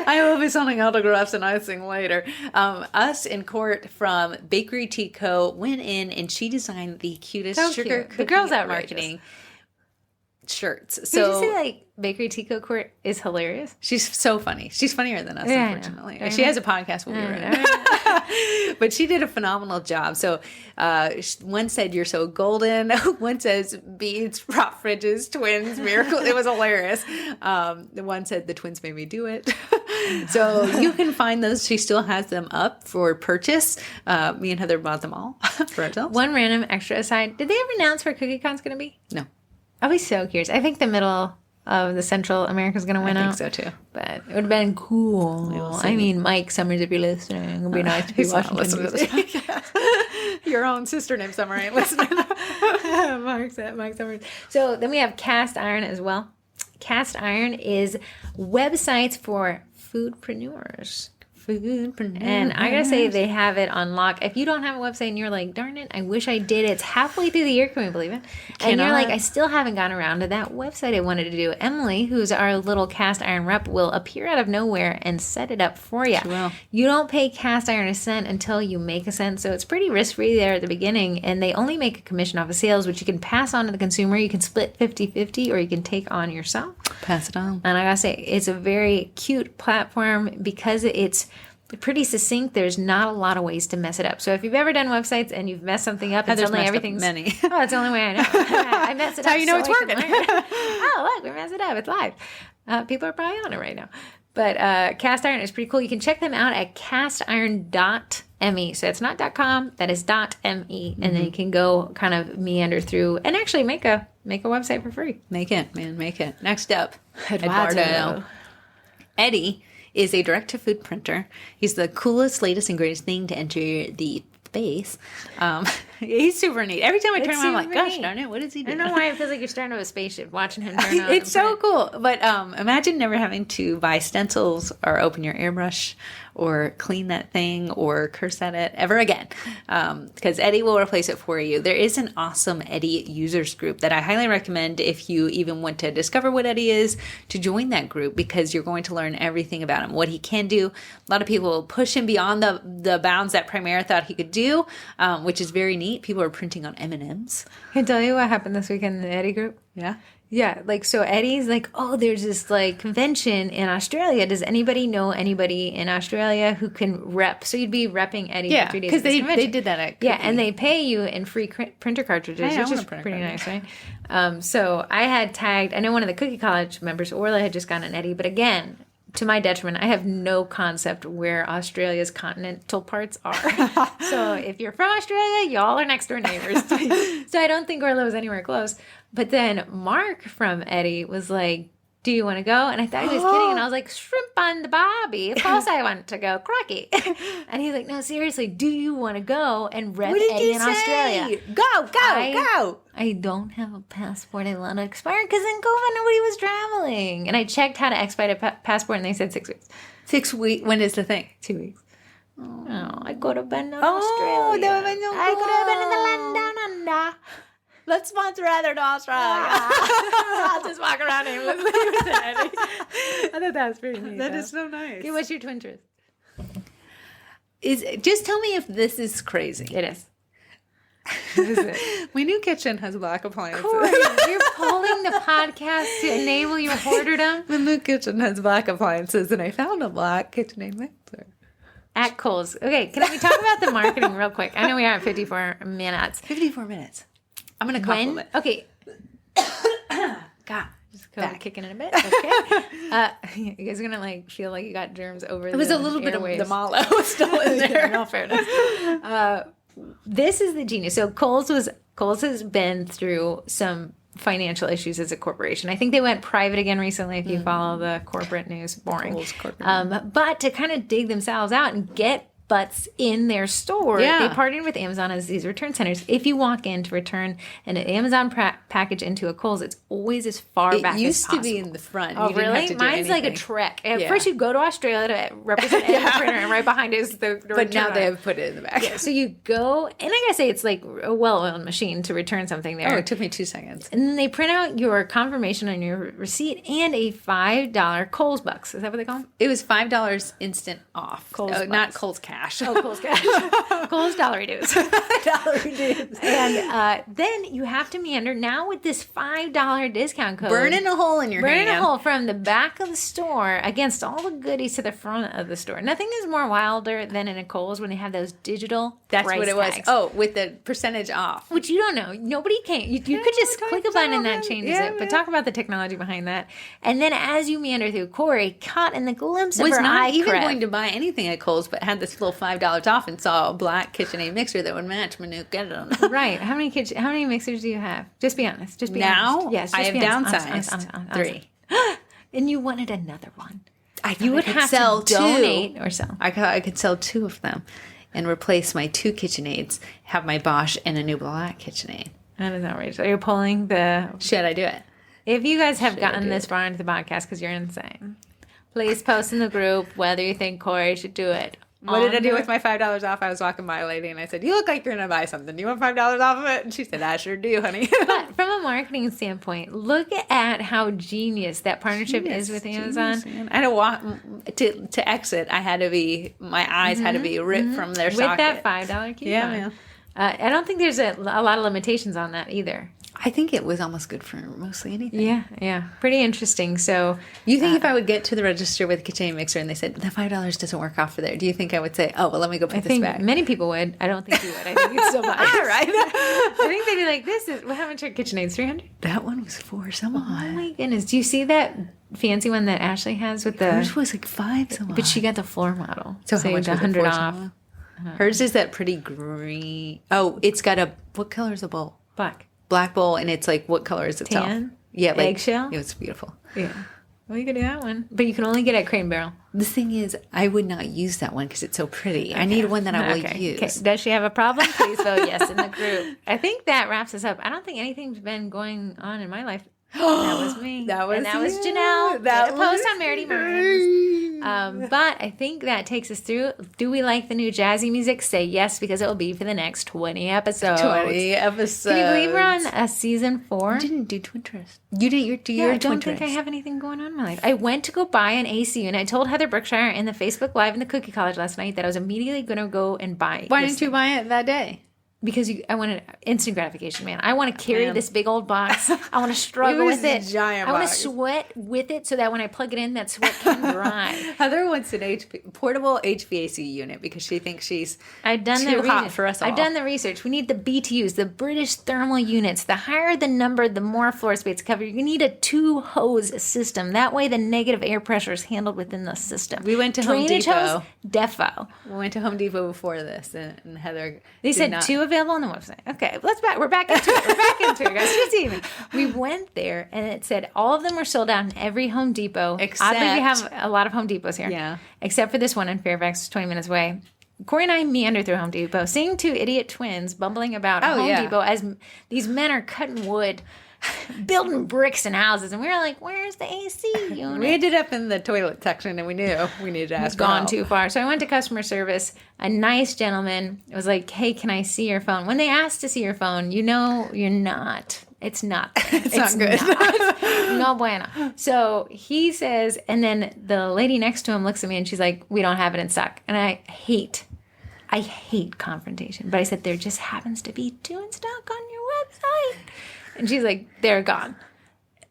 I will be selling autographs and icing later. Us in Court from Bakery Tea Co went in and she designed the cutest sugar cookie the girl's outrageous. marketing shirts. Did So you say Bakery Tea Co Court is hilarious? she's so funny. She's funnier than us, Yeah, unfortunately. I know. She has a podcast when we were in. But she did a phenomenal job. So one said, "You're so golden." One says, "Beads, prop fridges, twins, miracle." It was hilarious. The one said, "The twins made me do it." So you can find those. She still has them up for purchase. Me and Heather bought them all for ourselves. One random extra aside. Did they ever announce where CookieCon's going to be? No. I'll be so curious. I think the middle of the Central America is going to win out. I think so too. But it would have been cool. I mean, Mike Summers, if you're listening, it would be nice to be Washington. Your own sister named Summer ain't listening. Mike Summers. So then we have Cast Iron as well. Cast Iron is websites for foodpreneurs. And I gotta say, they have it on lock. If you don't have a website and you're like, darn it, I wish I did. It's halfway through the year. Can we believe it? And you're like, I still haven't gotten around to that website I wanted to do. Emily, who's our little cast iron rep, will appear out of nowhere and set it up for you. She will. You don't pay cast iron a cent until you make a cent. So it's pretty risk-free there at the beginning. And they only make a commission off of sales, which you can pass on to the consumer. You can split 50-50 or you can take on yourself. Pass it on. And I gotta say, it's a very cute platform because it's pretty succinct. There's not a lot of ways to mess it up. So if you've ever done websites and you've messed something up, and suddenly everything's many. Oh, that's the only way I know. I messed it up. How you know so it's working? Oh, look, we messed it up. It's live. People are probably on it right now. But Cast Iron is pretty cool. You can check them out at castiron.me. So it's not .com, that is .me. And then you can go kind of meander through and actually make a website for free. Make it, man, make it. Next up, Eduardo. Eddie is a direct-to-food printer. He's the coolest, latest, and greatest thing to enter the space. He's super neat. Every time I turn him on, I'm like, gosh darn it, what is he doing? I don't know why it feels like you're starting with a spaceship watching him turn on. It's so cool. But imagine never having to buy stencils or open your airbrush or clean that thing or curse at it ever again. Because Eddie will replace it for you. There is an awesome Eddie users group that I highly recommend if you even want to discover what Eddie is, to join that group, because you're going to learn everything about him, what he can do. A lot of people will push him beyond the bounds that Primera thought he could do, which is very neat. People are printing on M&Ms. Can I tell you what happened this weekend in the Eddie group? Yeah. Yeah, so Eddie's like, oh, there's this convention in Australia. Does anybody know anybody in Australia who can rep? So you'd be repping Eddie for 3 days. Because they did that at Cookie. Yeah, and they pay you in free printer cartridges, Hey, which is pretty nice, right? So I had tagged, I know one of the Cookie College members, Orla, had just gotten an Eddie, but again, to my detriment, I have no concept where Australia's continental parts are. So if you're from Australia, y'all are next door neighbors. So I don't think Orla was anywhere close. But then Mark from Eddie was like, do you want to go? And I thought he was kidding. And I was like, shrimp on the barbie. Of course I want to go. Crocky. And he's like, no, seriously, do you want to go and rep Eddie in Australia? Go. I don't have a passport. I let it expire because in COVID, nobody was traveling. And I checked how to expedite a passport and they said 6 weeks. 6 weeks? When is the thing? 2 weeks. Oh, I could have been in Oh, Australia. that would've been so I could have been in the cool. land down under. Let's sponsor Heather to Australia. I'll just walk around aimlessly with Eddie. I thought that was pretty neat. That is so nice. Okay, what's your twin truth? Just tell me if this is crazy. It is. What is it? My new kitchen has black appliances. Corey, you're pulling the podcast to enable your hoarderdom? My new kitchen has black appliances, and I found a black KitchenAid mixer. At Kohl's. Okay, can we talk about the marketing real quick? I know we are at 54 minutes. 54 minutes. I'm going to compliment. Okay. God. Just go kicking in a bit. Okay. You guys are going to like feel like you got germs over It was a little bit of airwaves. the mallow still in there. In all fairness. This is the genius. So Kohl's has been through some financial issues as a corporation. I think they went private again recently if you follow the corporate news. Boring. Kohl's corporate. But to kind of dig themselves out and get butts in their store, they partnered with Amazon as these return centers. If you walk in to return an Amazon package into a Kohl's, it's always as far back as possible. It used to be in the front. Oh, you didn't really? have to do Mine's like a anything. trek. At first, you go to Australia to represent the printer, and right behind is the But now return. they have put it in the back. So you go, and I gotta say, it's like a well-oiled machine to return something there. Oh, it took me 2 seconds. And then they print out your confirmation on your receipt and a $5 Kohl's Bucks. Is that what they call them? It was $5 instant off. Kohl's not bucks. Kohl's cash. Oh, Kohl's cash. Kohl's dollar dues. And then you have to meander now with this $5 discount code. Burning a hole in your hand. Burn a hole from the back of the store against all the goodies to the front of the store. Nothing is more wilder than in a Kohl's when they have those digital That's price what it was. tags. Oh, with the percentage off. Which you don't know. Nobody can. You could just click a button and that changes Yeah, it. But man. talk about the technology behind that. And then as you meander through, Corey caught in the glimpse of Was her not eye even crepe. going to buy anything at Kohl's, but had this little $5 off and saw a black KitchenAid mixer that would match my new kitchen. Right. How many mixers do you have? Just be honest. Just be Now, honest. Yes. I just have be honest. downsized. Honest. 3. And you wanted another one. You would have sell to donate or sell. I could sell 2 of them and replace my 2 KitchenAids, have my Bosch and a new black KitchenAid. That is outrageous. Are you pulling the... Should I do it? If you guys have gotten this far into the podcast because you're insane, please post in the group whether you think Corey should do it. What did I do with my $5 off? I was walking by a lady and I said, "You look like you're going to buy something. Do you want $5 off of it?" And she said, "I sure do, honey." But from a marketing standpoint, look at how genius that partnership is with Amazon. Man. I had to walk to exit. I had to be, my eyes had to be ripped from their With socket. that $5 coupon. Yeah, man. I don't think there's a lot of limitations on that either. I think it was almost good for mostly anything. Yeah. Pretty interesting. So You think if I would get to the register with a KitchenAid mixer and they said, "The $5 doesn't work off for there," do you think I would say, "Oh, well, let me go put I this think back"? many people would. I don't think you would. I think you'd still buy it. All right. I think they'd be like, "This is how much are KitchenAids? 300? That one was 4 some Oh odd. my goodness! Do you see that fancy one that Ashley has with the? Hers was like 5 some odd. But she got the floor model. So how much was it? 100 4 off? some odd? Hers is that pretty green. Oh, it's got a, what color is the bowl? Black bowl, and it's like, what color is it? Tan? Yeah, like Eggshell? It was beautiful. Yeah. Well, you could do that one, but you can only get it at Crate and Barrel. The thing is, I would not use that one because it's so pretty. I need one that I will use. Okay. Does she have a problem? Please vote yes in the group. I think that wraps us up. I don't think anything's been going on in my life. That was me. That was and that was you. Janelle. That That post was on Merity Martins. But I think that takes us through. Do we like the new jazzy music? Say yes, because it will be for the next 20 episodes. 20 episodes. Can you believe we're on a season 4? I didn't do Twinterest. You did your I don't think I have anything going on in my life. I went to go buy an AC and I told Heather Berkshire in the Facebook Live in the Cookie College last night that I was immediately going to go and buy. Why didn't you buy it that day? Because I wanted instant gratification, man. I want to carry this big old box. I want to struggle with it. Giant I want to box. sweat with it so that when I plug it in, that sweat can dry. Heather wants an portable HVAC unit because she thinks she's too hot for us all. I've done the research. We need the BTUs, the British thermal units. The higher the number, the more floor space covered. You need a 2-hose system. That way the negative air pressure is handled within the system. We went to Home Drainage Depot. hose, defo. We went to Home Depot before this, and Heather. They said 2 available on the website. Okay, we're back into it. We're back into it, guys. Just even. We went there, and it said all of them were sold out in every Home Depot. Except, oddly, we have a lot of Home Depots here. Yeah. Except for this one in Fairfax, 20 minutes away. Corey and I meander through Home Depot, seeing 2 idiot twins bumbling about Home Depot as these men are cutting wood, building bricks and houses, and we were like, "Where's the AC unit?" We ended up in the toilet section, and we knew we needed to ask. Gone too far. So I went to customer service. A nice gentleman was like, "Hey, can I see your phone?" When they ask to see your phone, you know you're not. It's not. It's not good. No bueno. So he says, and then the lady next to him looks at me and she's like, "We don't have it in stock." And I hate confrontation. But I said, "There just happens to be 2 in stock on your website." And she's like, "They're gone."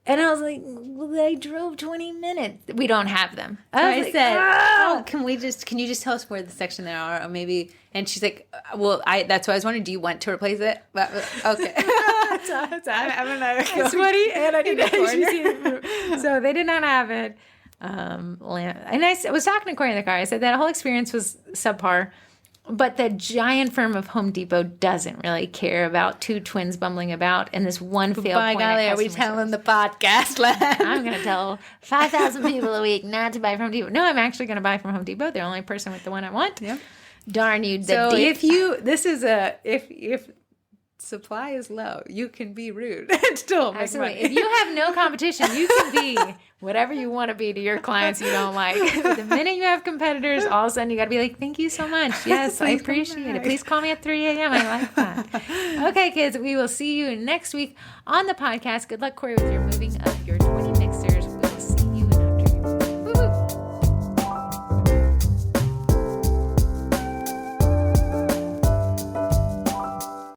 And I was like, "Well, I drove 20 minutes. We don't have them." I said, "Oh, can you just tell us where the section they are, or maybe?" And she's like, "Well, that's why I was wondering. Do you want to replace it?" Okay. I'm sweaty, and I need a corner. So they did not have it. And I was talking to Corey in the car. I said that whole experience was subpar. But the giant firm of Home Depot doesn't really care about 2 twins bumbling about and this one fail By point. golly, are we telling the podcast land? I'm going to tell 5,000 people a week not to buy from Home Depot. No, I'm actually going to buy from Home Depot. They're the only person with the one I want. Yep. Darn you. So if supply is low, you can be rude and still make Absolutely. money. If you have no competition, you can be whatever you want to be to your clients you don't like. The minute you have competitors, all of a sudden you got to be like, "Thank you so much. Yes, I appreciate it. Please call me at 3 a.m. I like that." Okay, kids, we will see you next week on the podcast. Good luck, Corey, with your moving of your 20 next